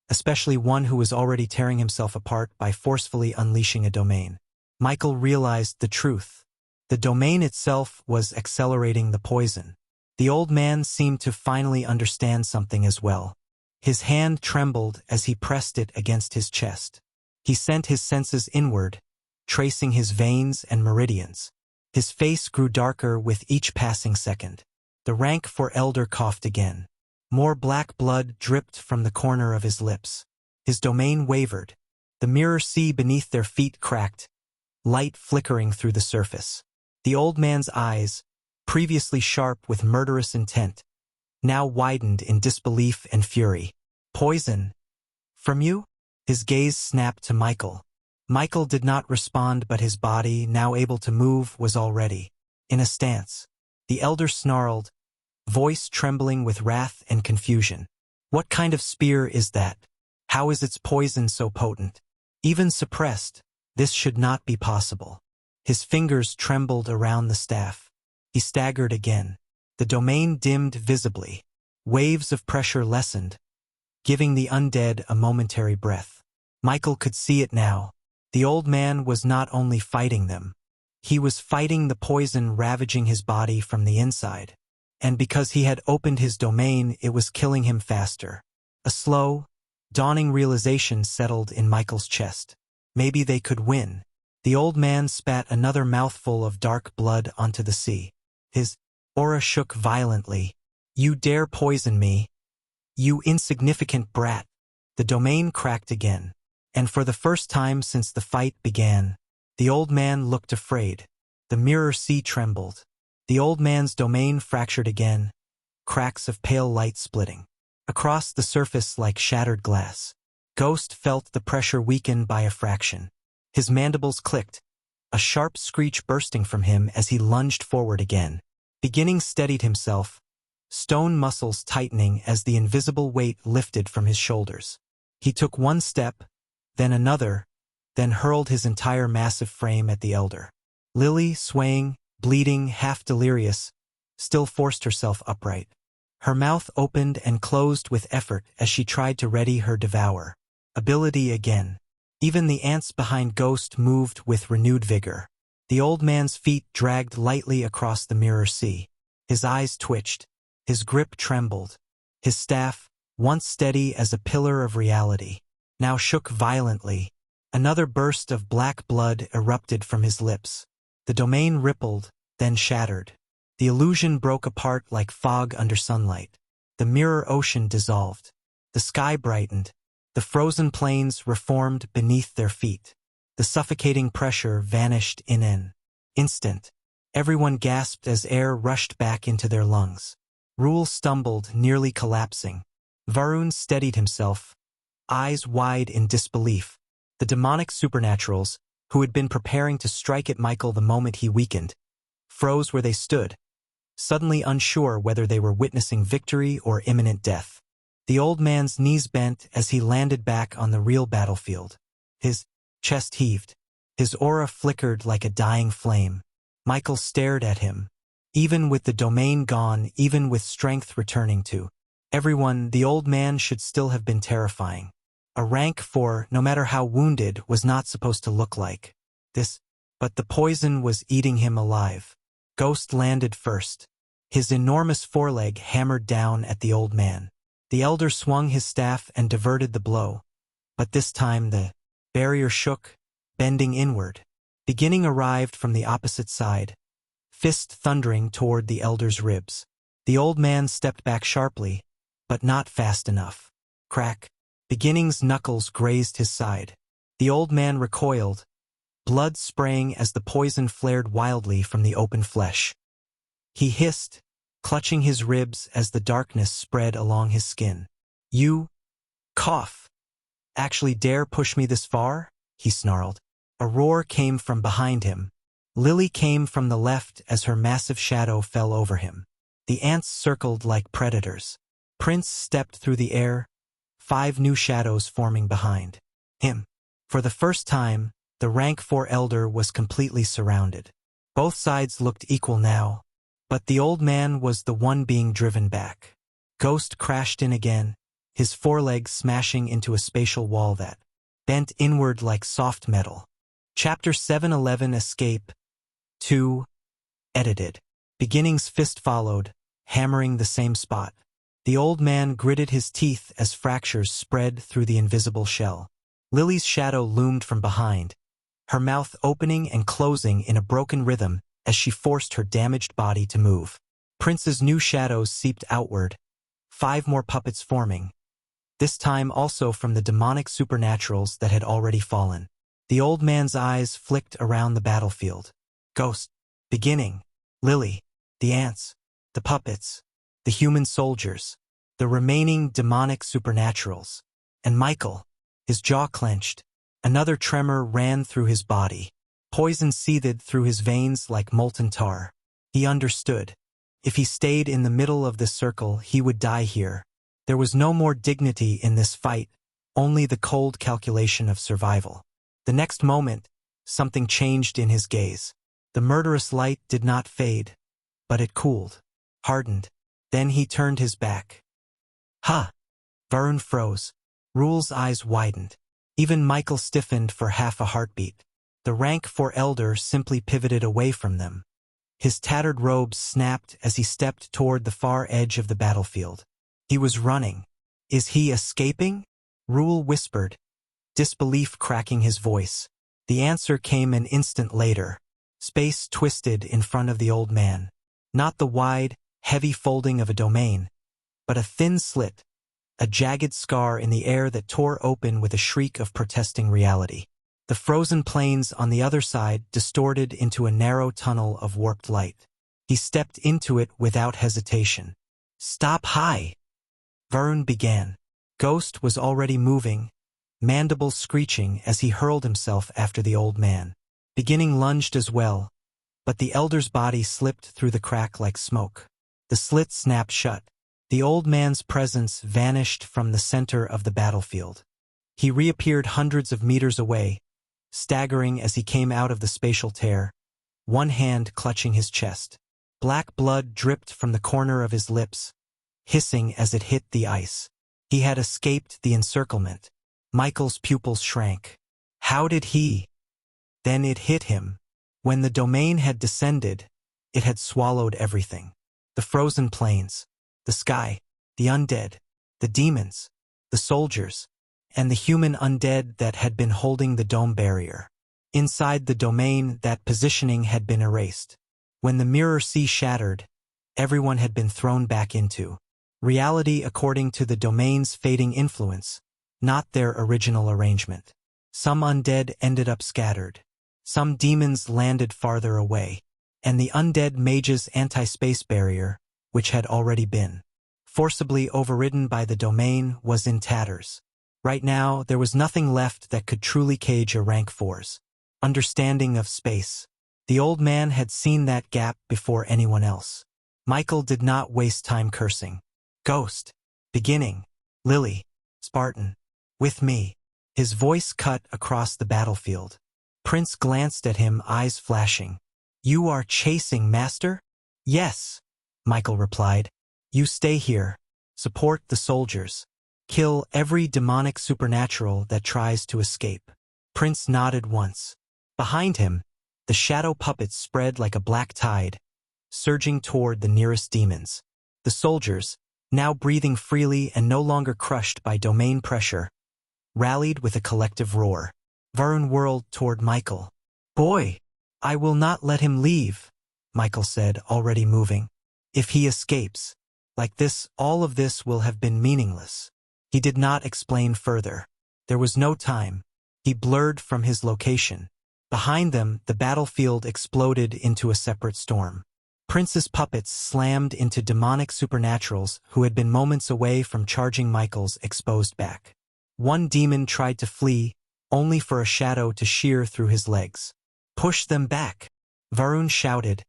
especially one who was already tearing himself apart by forcefully unleashing a domain. Michael realized the truth. The domain itself was accelerating the poison. The old man seemed to finally understand something as well. His hand trembled as he pressed it against his chest. He sent his senses inward, tracing his veins and meridians. His face grew darker with each passing second. The rank 4 elder coughed again. More black blood dripped from the corner of his lips. His domain wavered. The mirror sea beneath their feet cracked, light flickering through the surface. The old man's eyes, previously sharp with murderous intent, now widened in disbelief and fury. Poison? From you? His gaze snapped to Michael. Michael did not respond, but his body, now able to move, was already in a stance. The elder snarled, voice trembling with wrath and confusion. What kind of spear is that? How is its poison so potent? Even suppressed, this should not be possible. His fingers trembled around the staff. He staggered again. The domain dimmed visibly. Waves of pressure lessened, giving the undead a momentary breath. Michael could see it now. The old man was not only fighting them. He was fighting the poison ravaging his body from the inside. And because he had opened his domain, it was killing him faster. A slow, dawning realization settled in Michael's chest. Maybe they could win. The old man spat another mouthful of dark blood onto the sea. His aura shook violently. You dare poison me? You insignificant brat. The domain cracked again. And for the first time since the fight began, the old man looked afraid. The mirror sea trembled. The old man's domain fractured again, cracks of pale light splitting across the surface like shattered glass. Ghost felt the pressure weaken by a fraction. His mandibles clicked, a sharp screech bursting from him as he lunged forward again. Beginning steadied himself, stone muscles tightening as the invisible weight lifted from his shoulders. He took one step, then another, then hurled his entire massive frame at the elder. Lily, swaying, bleeding, half delirious, still forced herself upright. Her mouth opened and closed with effort as she tried to ready her devour ability again. Even the ants behind Ghost moved with renewed vigor. The old man's feet dragged lightly across the mirror sea. His eyes twitched. His grip trembled. His staff, once steady as a pillar of reality, now shook violently. Another burst of black blood erupted from his lips. The domain rippled, then shattered. The illusion broke apart like fog under sunlight. The mirror ocean dissolved. The sky brightened. The frozen plains reformed beneath their feet. The suffocating pressure vanished in an instant. Everyone gasped as air rushed back into their lungs. Rule stumbled, nearly collapsing. Varun steadied himself, eyes wide in disbelief. The demonic supernaturals, who had been preparing to strike at Michael the moment he weakened, froze where they stood, suddenly unsure whether they were witnessing victory or imminent death. The old man's knees bent as he landed back on the real battlefield. His chest heaved. His aura flickered like a dying flame. Michael stared at him. Even with the domain gone, even with strength returning to everyone, the old man should still have been terrifying. A rank 4, no matter how wounded, was not supposed to look like this, but the poison was eating him alive. Ghost landed first. His enormous foreleg hammered down at the old man. The elder swung his staff and diverted the blow, but this time the barrier shook, bending inward. Beginning arrived from the opposite side, fist thundering toward the elder's ribs. The old man stepped back sharply, but not fast enough. Crack. Beginning's knuckles grazed his side. The old man recoiled, blood spraying as the poison flared wildly from the open flesh. He hissed, clutching his ribs as the darkness spread along his skin. "You cough. Actually dare push me this far?" he snarled. A roar came from behind him. Lily came from the left as her massive shadow fell over him. The ants circled like predators. Prince stepped through the air, 5 new shadows forming behind him. For the first time, the rank 4 elder was completely surrounded. Both sides looked equal now, but the old man was the one being driven back. Ghost crashed in again, his forelegs smashing into a spatial wall that bent inward like soft metal. Chapter 711 Escape 2. Edited. Beginning's fist followed, hammering the same spot. The old man gritted his teeth as fractures spread through the invisible shell. Lily's shadow loomed from behind, her mouth opening and closing in a broken rhythm as she forced her damaged body to move. Prince's new shadows seeped outward, 5 more puppets forming, this time also from the demonic supernaturals that had already fallen. The old man's eyes flicked around the battlefield. Ghost. Beginning. Lily. The ants. The puppets. The human soldiers. The remaining demonic supernaturals. And Michael. His jaw clenched. Another tremor ran through his body. Poison seethed through his veins like molten tar. He understood. If he stayed in the middle of this circle, he would die here. There was no more dignity in this fight, only the cold calculation of survival. The next moment, something changed in his gaze. The murderous light did not fade, but it cooled, hardened. Then he turned his back. Ha! Varun froze. Rule's eyes widened. Even Michael stiffened for half a heartbeat. The rank 4 elder simply pivoted away from them. His tattered robes snapped as he stepped toward the far edge of the battlefield. He was running. Is he escaping? Rule whispered, disbelief cracking his voice. The answer came an instant later. Space twisted in front of the old man. Not the wide, heavy folding of a domain, but a thin slit, a jagged scar in the air that tore open with a shriek of protesting reality. The frozen plains on the other side distorted into a narrow tunnel of warped light. He stepped into it without hesitation. "Stop high!" Varun began. Ghost was already moving, mandibles screeching as he hurled himself after the old man. Beginning lunged as well, but the elder's body slipped through the crack like smoke. The slit snapped shut. The old man's presence vanished from the center of the battlefield. He reappeared hundreds of meters away, staggering as he came out of the spatial tear, one hand clutching his chest. Black blood dripped from the corner of his lips, hissing as it hit the ice. He had escaped the encirclement. Michael's pupils shrank. How did he? Then it hit him. When the domain had descended, it had swallowed everything. The frozen plains, the sky, the undead, the demons, the soldiers, and the human undead that had been holding the dome barrier. Inside the domain, that positioning had been erased. When the mirror sea shattered, everyone had been thrown back into reality according to the domain's fading influence, not their original arrangement. Some undead ended up scattered. Some demons landed farther away. And the undead mage's anti-space barrier, which had already been forcibly overridden by the domain, was in tatters. Right now, there was nothing left that could truly cage a rank 4's understanding of space. The old man had seen that gap before anyone else. Michael did not waste time cursing. Ghost. Beginning. Lily. Spartan. With me. His voice cut across the battlefield. Prince glanced at him, eyes flashing. You are chasing Master? Yes, Michael replied. You stay here. Support the soldiers. Kill every demonic supernatural that tries to escape. Prince nodded once. Behind him, the shadow puppets spread like a black tide, surging toward the nearest demons. The soldiers, now breathing freely and no longer crushed by domain pressure, rallied with a collective roar. Varun whirled toward Michael. Boy, I will not let him leave, Michael said, already moving. If he escapes, like this, all of this will have been meaningless. He did not explain further. There was no time. He blurred from his location. Behind them, the battlefield exploded into a separate storm. Prince's puppets slammed into demonic supernaturals who had been moments away from charging Michael's exposed back. One demon tried to flee, only for a shadow to shear through his legs. Push them back, Varun shouted,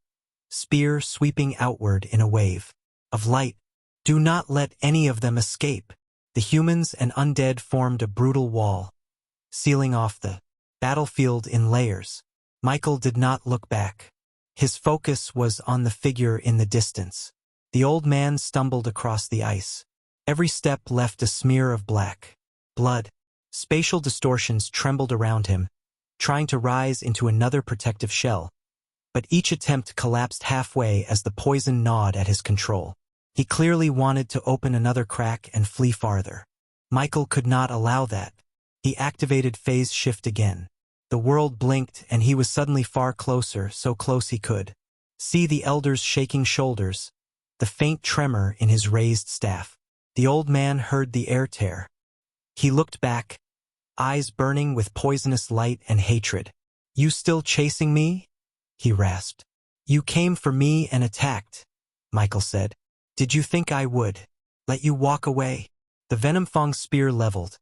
spear sweeping outward in a wave of light. Do not let any of them escape. The humans and undead formed a brutal wall, sealing off the battlefield in layers. Michael did not look back. His focus was on the figure in the distance. The old man stumbled across the ice. Every step left a smear of black blood. Spatial distortions trembled around him, trying to rise into another protective shell. But each attempt collapsed halfway as the poison gnawed at his control. He clearly wanted to open another crack and flee farther. Michael could not allow that. He activated phase shift again. The world blinked and he was suddenly far closer, so close he could see the elder's shaking shoulders, the faint tremor in his raised staff. The old man heard the air tear. He looked back, eyes burning with poisonous light and hatred. You still chasing me? He rasped. You came for me and attacked, Michael said. Did you think I would let you walk away? The Venomfang spear leveled,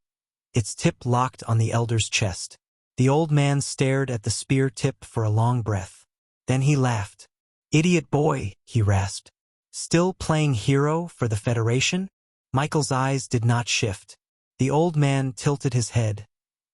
its tip locked on the elder's chest. The old man stared at the spear tip for a long breath. Then he laughed. Idiot boy, he rasped. Still playing hero for the Federation? Michael's eyes did not shift. The old man tilted his head,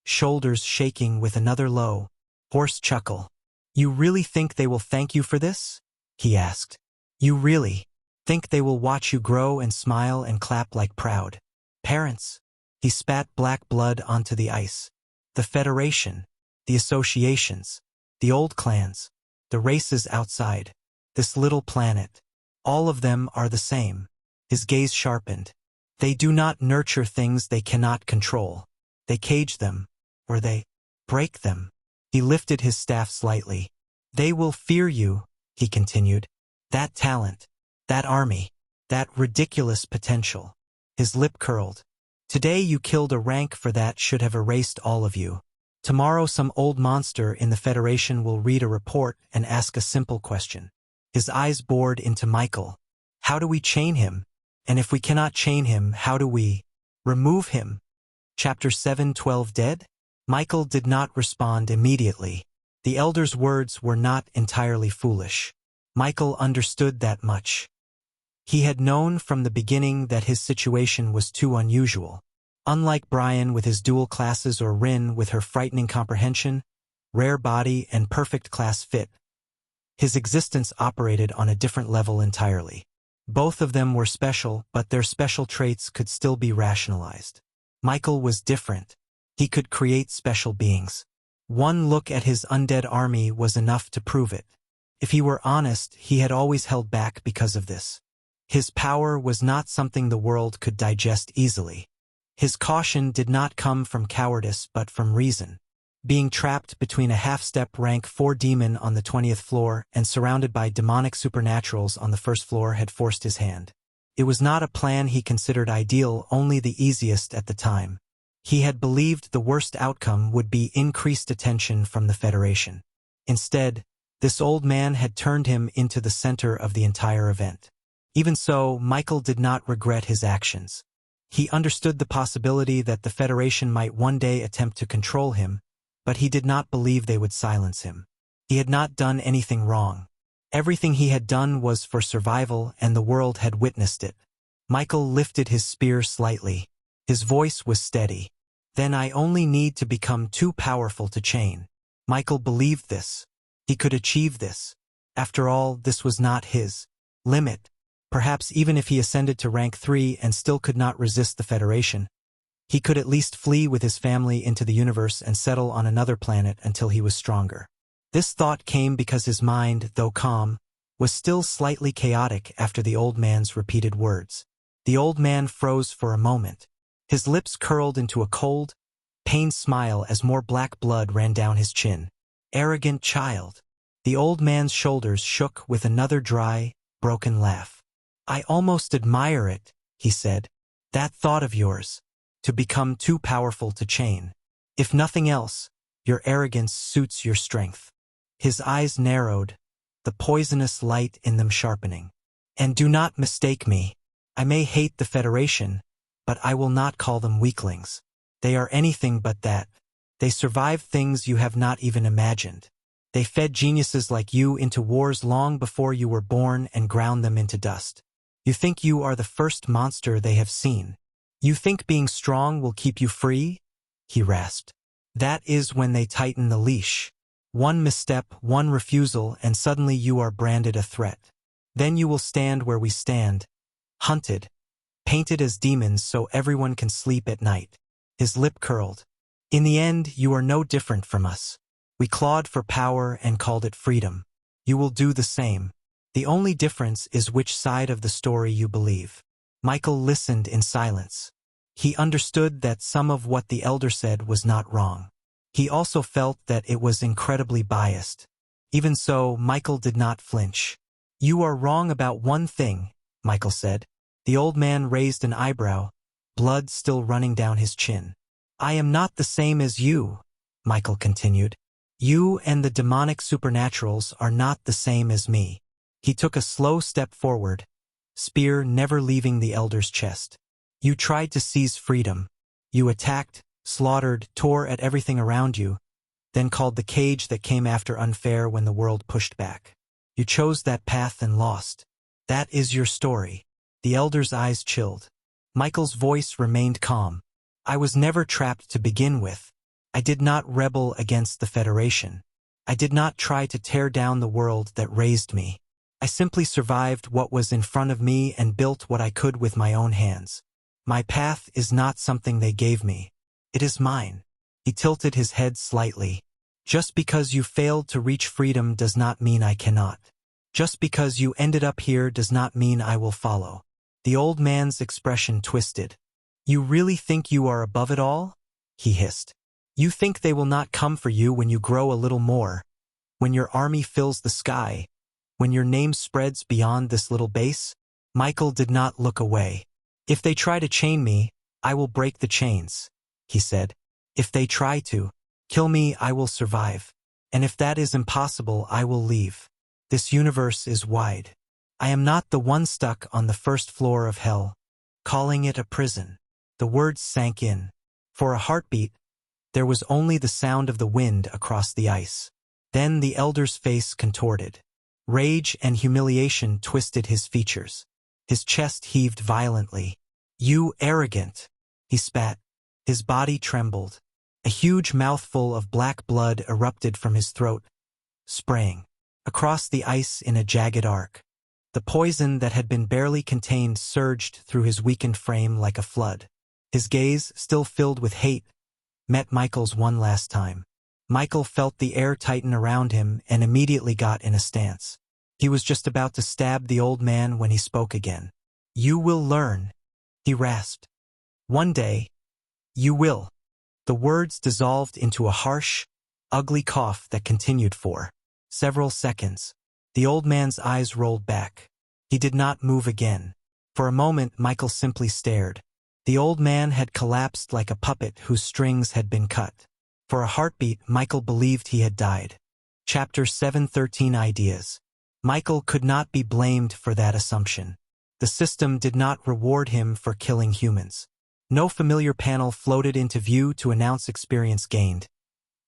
shoulders shaking with another low, hoarse chuckle. You really think they will thank you for this? He asked. You really think they will watch you grow and smile and clap like proud parents? He spat black blood onto the ice. The Federation, the associations, the old clans, the races outside, this little planet, all of them are the same. His gaze sharpened. They do not nurture things they cannot control. They cage them, or they break them. He lifted his staff slightly. They will fear you, he continued. That talent, that army, that ridiculous potential. His lip curled. Today you killed a rank for that should have erased all of you. Tomorrow some old monster in the Federation will read a report and ask a simple question. His eyes bored into Michael. How do we chain him? And if we cannot chain him, how do we remove him? Chapter 7:12 Dead? Michael did not respond immediately. The elder's words were not entirely foolish. Michael understood that much. He had known from the beginning that his situation was too unusual. Unlike Brian with his dual classes or Rin with her frightening comprehension, rare body and perfect class fit, his existence operated on a different level entirely. Both of them were special, but their special traits could still be rationalized. Michael was different. He could create special beings. One look at his undead army was enough to prove it. If he were honest, he had always held back because of this. His power was not something the world could digest easily. His caution did not come from cowardice but from reason. Being trapped between a half-step rank 4 demon on the 20th floor and surrounded by demonic supernaturals on the first floor had forced his hand. It was not a plan he considered ideal, only the easiest at the time. He had believed the worst outcome would be increased attention from the Federation. Instead, this old man had turned him into the center of the entire event. Even so, Michael did not regret his actions. He understood the possibility that the Federation might one day attempt to control him, but he did not believe they would silence him. He had not done anything wrong. Everything he had done was for survival, and the world had witnessed it. Michael lifted his spear slightly. His voice was steady. Then I only need to become too powerful to chain. Michael believed this. He could achieve this. After all, this was not his limit. Perhaps even if he ascended to rank 3 and still could not resist the Federation, he could at least flee with his family into the universe and settle on another planet until he was stronger. This thought came because his mind, though calm, was still slightly chaotic after the old man's repeated words. The old man froze for a moment. His lips curled into a cold, pained smile as more black blood ran down his chin. Arrogant child. The old man's shoulders shook with another dry, broken laugh. I almost admire it, he said. That thought of yours. To become too powerful to chain. If nothing else, your arrogance suits your strength. His eyes narrowed, the poisonous light in them sharpening. And do not mistake me. I may hate the Federation, but I will not call them weaklings. They are anything but that. They survived things you have not even imagined. They fed geniuses like you into wars long before you were born and ground them into dust. You think you are the first monster they have seen. You think being strong will keep you free? He rasped. That is when they tighten the leash. One misstep, one refusal, and suddenly you are branded a threat. Then you will stand where we stand, hunted, painted as demons so everyone can sleep at night. His lip curled. In the end, you are no different from us. We clawed for power and called it freedom. You will do the same. The only difference is which side of the story you believe. Michael listened in silence. He understood that some of what the elder said was not wrong. He also felt that it was incredibly biased. Even so, Michael did not flinch. You are wrong about one thing, Michael said. The old man raised an eyebrow, blood still running down his chin. I am not the same as you, Michael continued. You and the demonic supernaturals are not the same as me. He took a slow step forward, spear never leaving the elder's chest. You tried to seize freedom. You attacked, slaughtered, tore at everything around you, then called the cage that came after unfair when the world pushed back. You chose that path and lost. That is your story. The elder's eyes chilled. Michael's voice remained calm. I was never trapped to begin with. I did not rebel against the Federation. I did not try to tear down the world that raised me. I simply survived what was in front of me and built what I could with my own hands. My path is not something they gave me. It is mine. He tilted his head slightly. Just because you failed to reach freedom does not mean I cannot. Just because you ended up here does not mean I will follow. The old man's expression twisted. You really think you are above it all? He hissed. You think they will not come for you when you grow a little more, when your army fills the sky, when your name spreads beyond this little base? Michael did not look away. "If they try to chain me, I will break the chains," he said. "If they try to kill me, I will survive. And if that is impossible, I will leave. This universe is wide. I am not the one stuck on the first floor of hell, calling it a prison." The words sank in. For a heartbeat, there was only the sound of the wind across the ice. Then the elder's face contorted. Rage and humiliation twisted his features. His chest heaved violently. "You arrogant!" he spat. His body trembled. A huge mouthful of black blood erupted from his throat, spraying across the ice in a jagged arc. The poison that had been barely contained surged through his weakened frame like a flood. His gaze, still filled with hate, met Michael's one last time. Michael felt the air tighten around him and immediately got in a stance. He was just about to stab the old man when he spoke again. "You will learn," he rasped. "One day, you will." The words dissolved into a harsh, ugly cough that continued for several seconds. The old man's eyes rolled back. He did not move again. For a moment, Michael simply stared. The old man had collapsed like a puppet whose strings had been cut. For a heartbeat, Michael believed he had died. Chapter 713 Ideas. Michael could not be blamed for that assumption. The system did not reward him for killing humans. No familiar panel floated into view to announce experience gained.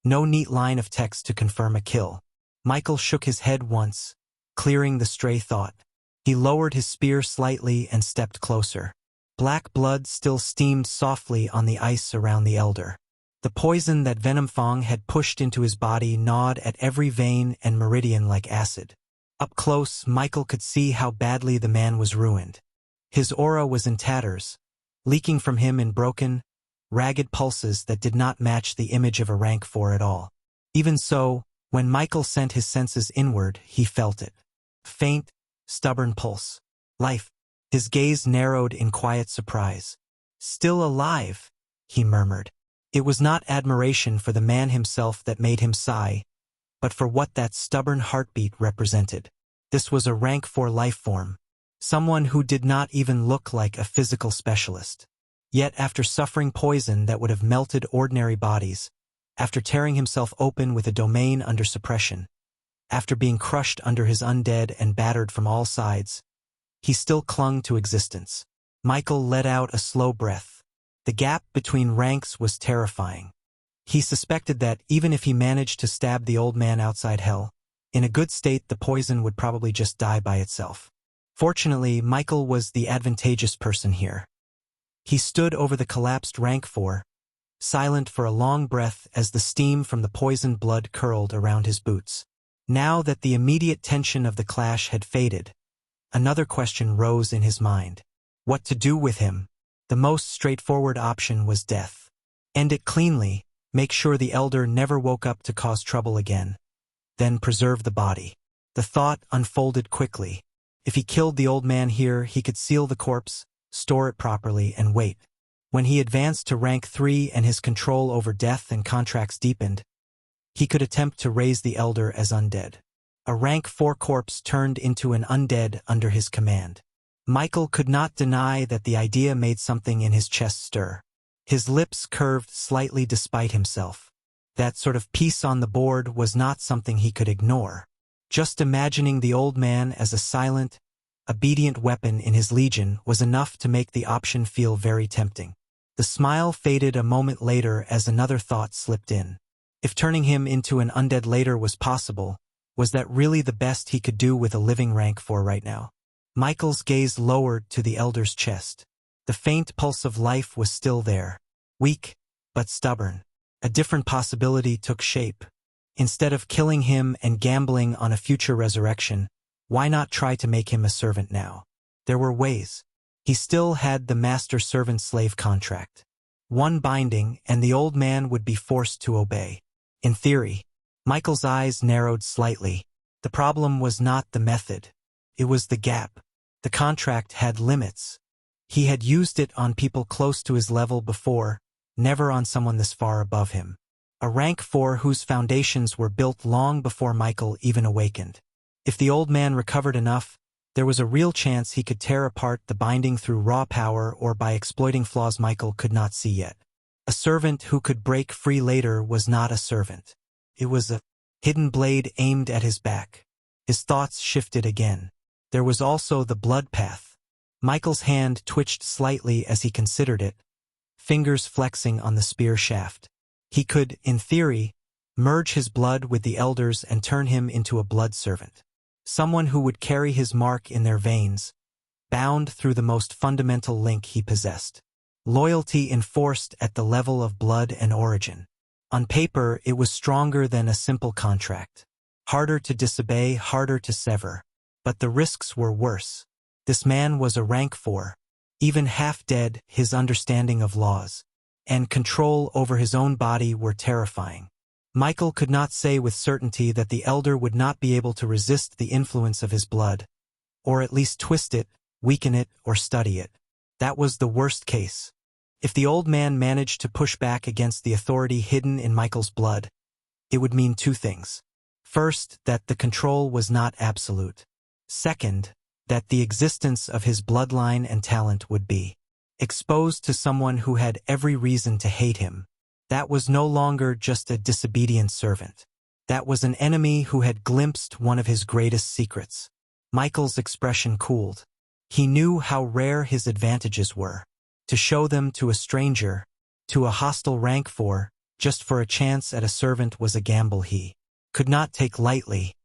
No neat line of text to confirm a kill. Michael shook his head once, clearing the stray thought. He lowered his spear slightly and stepped closer. Black blood still steamed softly on the ice around the elder. The poison that Venom Fong had pushed into his body gnawed at every vein and meridian like acid. Up close, Michael could see how badly the man was ruined. His aura was in tatters, leaking from him in broken, ragged pulses that did not match the image of a rank 4 at all. Even so, when Michael sent his senses inward, he felt it. Faint, stubborn pulse. Life. His gaze narrowed in quiet surprise. "Still alive," he murmured. It was not admiration for the man himself that made him sigh, but for what that stubborn heartbeat represented. This was a rank 4 life form. Someone who did not even look like a physical specialist. Yet after suffering poison that would have melted ordinary bodies, after tearing himself open with a domain under suppression, after being crushed under his undead and battered from all sides, he still clung to existence. Michael let out a slow breath. The gap between ranks was terrifying. He suspected that, even if he managed to stab the old man outside hell, in a good state the poison would probably just die by itself. Fortunately, Michael was the advantageous person here. He stood over the collapsed rank 4, silent for a long breath as the steam from the poisoned blood curled around his boots. Now that the immediate tension of the clash had faded, another question rose in his mind. What to do with him? The most straightforward option was death. End it cleanly, make sure the elder never woke up to cause trouble again. Then preserve the body. The thought unfolded quickly. If he killed the old man here, he could seal the corpse, store it properly, and wait. When he advanced to rank 3 and his control over death and contracts deepened, he could attempt to raise the elder as undead. A rank 4 corpse turned into an undead under his command. Michael could not deny that the idea made something in his chest stir. His lips curved slightly despite himself. That sort of piece on the board was not something he could ignore. Just imagining the old man as a silent, obedient weapon in his legion was enough to make the option feel very tempting. The smile faded a moment later as another thought slipped in. If turning him into an undead later was possible, was that really the best he could do with a living rank 4 right now? Michael's gaze lowered to the elder's chest. The faint pulse of life was still there. Weak, but stubborn. A different possibility took shape. Instead of killing him and gambling on a future resurrection, why not try to make him a servant now? There were ways. He still had the master-servant-slave contract. One binding, and the old man would be forced to obey. In theory. Michael's eyes narrowed slightly. The problem was not the method. It was the gap. The contract had limits. He had used it on people close to his level before, never on someone this far above him. A rank 4 whose foundations were built long before Michael even awakened. If the old man recovered enough, There was a real chance he could tear apart the binding through raw power or by exploiting flaws Michael could not see yet. A servant who could break free later was not a servant. It was a hidden blade aimed at his back. His thoughts shifted again. There was also the blood path. Michael's hand twitched slightly as he considered it, fingers flexing on the spear shaft. He could, in theory, merge his blood with the elders and turn him into a blood servant. Someone who would carry his mark in their veins, bound through the most fundamental link he possessed. Loyalty enforced at the level of blood and origin. On paper, it was stronger than a simple contract. Harder to disobey, harder to sever. But the risks were worse. This man was a rank 4. Even half dead, his understanding of laws and control over his own body were terrifying. Michael could not say with certainty that the elder would not be able to resist the influence of his blood, or at least twist it, weaken it, or study it. That was the worst case. If the old man managed to push back against the authority hidden in Michael's blood, it would mean two things. First, that the control was not absolute. Second, that the existence of his bloodline and talent would be exposed to someone who had every reason to hate him. That was no longer just a disobedient servant. That was an enemy who had glimpsed one of his greatest secrets. Michael's expression cooled. He knew how rare his advantages were. To show them to a stranger, to a hostile rank 4, just for a chance at a servant was a gamble he could not take lightly.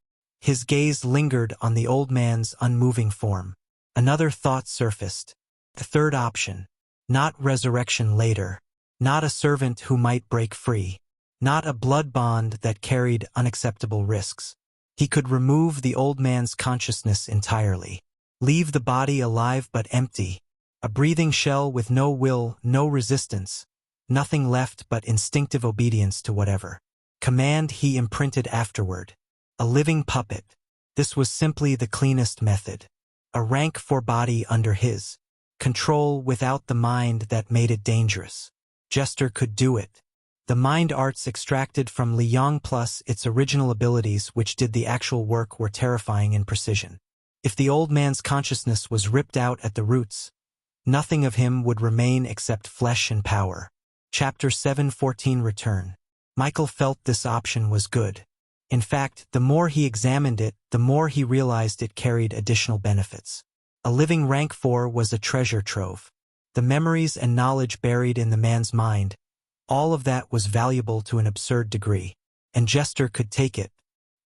His gaze lingered on the old man's unmoving form. Another thought surfaced. The third option. Not resurrection later. Not a servant who might break free. Not a blood bond that carried unacceptable risks. He could remove the old man's consciousness entirely. Leave the body alive but empty. A breathing shell with no will, no resistance. Nothing left but instinctive obedience to whatever command he imprinted afterward. A living puppet. This was simply the cleanest method. A rank 4 body under his control without the mind that made it dangerous. Jester could do it. The mind arts extracted from Liang plus its original abilities which did the actual work were terrifying in precision. If the old man's consciousness was ripped out at the roots, nothing of him would remain except flesh and power. Chapter 7:14 Return. Michael felt this option was good. In fact, the more he examined it, the more he realized it carried additional benefits. A living rank 4 was a treasure trove. The memories and knowledge buried in the man's mind, all of that was valuable to an absurd degree. And Jester could take it.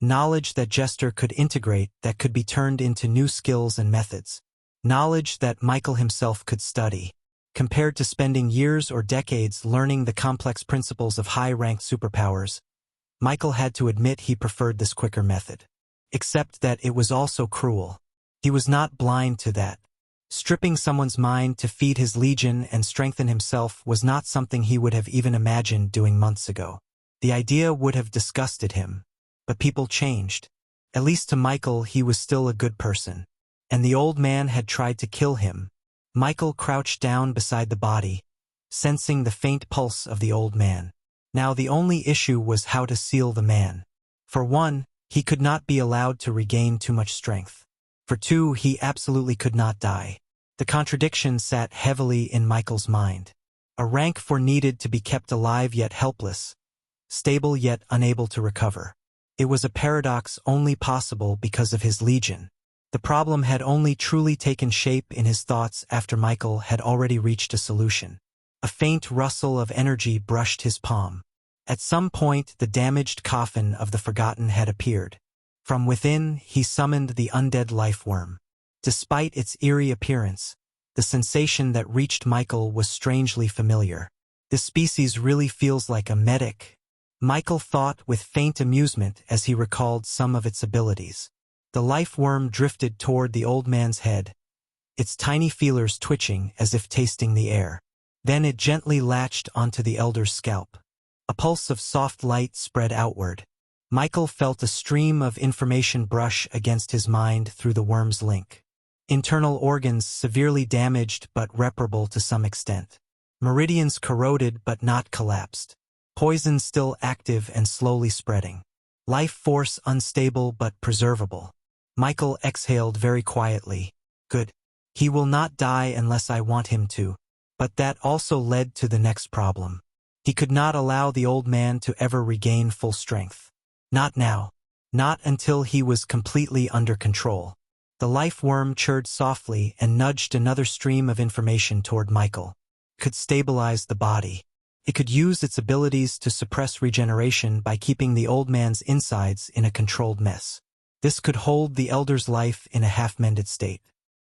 Knowledge that Jester could integrate, that could be turned into new skills and methods. Knowledge that Michael himself could study. Compared to spending years or decades learning the complex principles of high-ranked superpowers, Michael had to admit he preferred this quicker method. Except that it was also cruel. He was not blind to that. Stripping someone's mind to feed his legion and strengthen himself was not something he would have even imagined doing months ago. The idea would have disgusted him. But people changed. At least to Michael he was still a good person. And the old man had tried to kill him. Michael crouched down beside the body, sensing the faint pulse of the old man. Now the only issue was how to seal the man. For one, he could not be allowed to regain too much strength. For two, he absolutely could not die. The contradiction sat heavily in Michael's mind. A rank 4 needed to be kept alive yet helpless, stable yet unable to recover. It was a paradox only possible because of his legion. The problem had only truly taken shape in his thoughts after Michael had already reached a solution. A faint rustle of energy brushed his palm. At some point, the damaged coffin of the Forgotten had appeared. From within, he summoned the undead life worm. Despite its eerie appearance, the sensation that reached Michael was strangely familiar. This species really feels like a medic, Michael thought with faint amusement as he recalled some of its abilities. The life worm drifted toward the old man's head, its tiny feelers twitching as if tasting the air. Then it gently latched onto the elder's scalp. A pulse of soft light spread outward. Michael felt a stream of information brush against his mind through the worm's link. Internal organs severely damaged but reparable to some extent. Meridians corroded but not collapsed. Poison still active and slowly spreading. Life force unstable but preservable. Michael exhaled very quietly. Good. He will not die unless I want him to. But that also led to the next problem. He could not allow the old man to ever regain full strength. Not now. Not until he was completely under control. The life worm chirred softly and nudged another stream of information toward Michael. It could stabilize the body. It could use its abilities to suppress regeneration by keeping the old man's insides in a controlled mess. This could hold the elder's life in a half-mended state.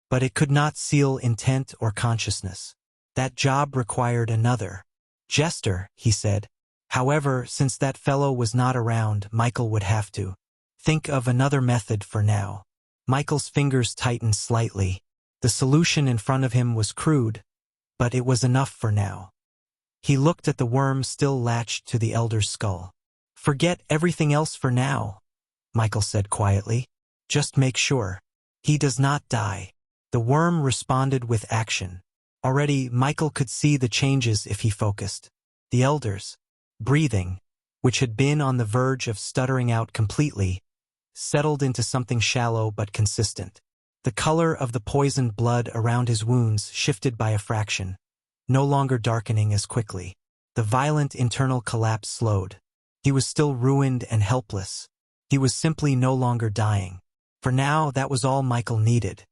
But it could not seal intent or consciousness. That job required another. Jester, he said. However, since that fellow was not around, Michael would have to think of another method for now. Michael's fingers tightened slightly. The solution in front of him was crude, but it was enough for now. He looked at the worm still latched to the elder's skull. Forget everything else for now, Michael said quietly. Just make sure he does not die. The worm responded with action. Already, Michael could see the changes if he focused. The elder's breathing, which had been on the verge of stuttering out completely, settled into something shallow but consistent. The color of the poisoned blood around his wounds shifted by a fraction, no longer darkening as quickly. The violent internal collapse slowed. He was still ruined and helpless. He was simply no longer dying. For now, that was all Michael needed.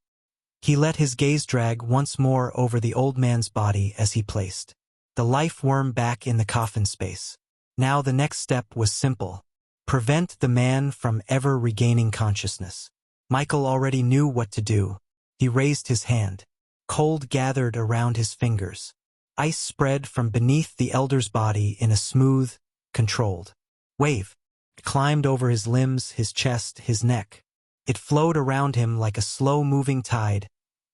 He let his gaze drag once more over the old man's body as he placed the life worm back in the coffin space. Now the next step was simple. Prevent the man from ever regaining consciousness. Michael already knew what to do. He raised his hand. Cold gathered around his fingers. Ice spread from beneath the elder's body in a smooth, controlled wave. It climbed over his limbs, his chest, his neck. It flowed around him like a slow-moving tide,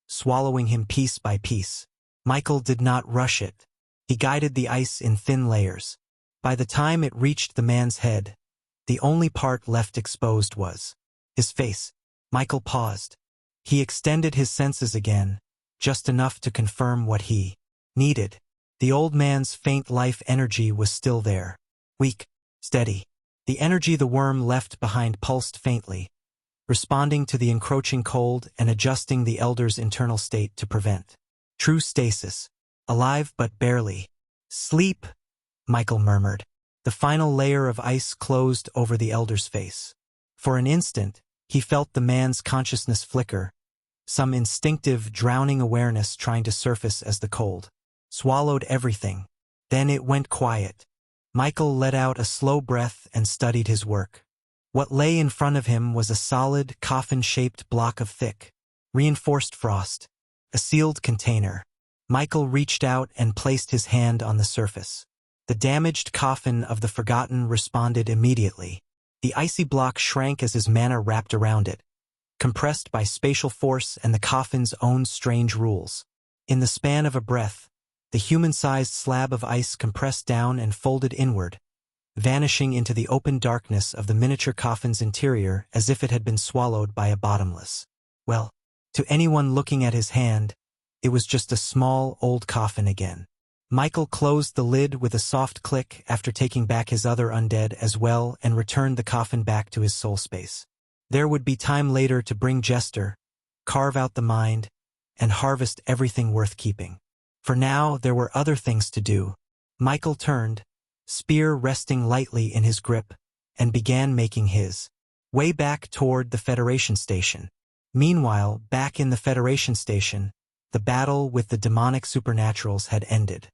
swallowing him piece by piece. Michael did not rush it. He guided the ice in thin layers. By the time it reached the man's head, the only part left exposed was his face. Michael paused. He extended his senses again, just enough to confirm what he needed. The old man's faint life energy was still there. Weak, steady. The energy the worm left behind pulsed faintly, responding to the encroaching cold and adjusting the elder's internal state to prevent true stasis. Alive but barely. Sleep, Michael murmured. The final layer of ice closed over the elder's face. For an instant, he felt the man's consciousness flicker, some instinctive, drowning awareness trying to surface as the cold swallowed everything. Then it went quiet. Michael let out a slow breath and studied his work. What lay in front of him was a solid, coffin-shaped block of thick, reinforced frost, a sealed container. Michael reached out and placed his hand on the surface. The damaged coffin of the Forgotten responded immediately. The icy block shrank as his mana wrapped around it, compressed by spatial force and the coffin's own strange rules. In the span of a breath, the human-sized slab of ice compressed down and folded inward, vanishing into the open darkness of the miniature coffin's interior as if it had been swallowed by a bottomless well. To anyone looking at his hand, it was just a small, old coffin again. Michael closed the lid with a soft click after taking back his other undead as well and returned the coffin back to his soul space. There would be time later to bring Jester, carve out the mind, and harvest everything worth keeping. For now, there were other things to do. Michael turned, spear resting lightly in his grip, and began making his way back toward the Federation station. Meanwhile, back in the Federation station, the battle with the demonic supernaturals had ended.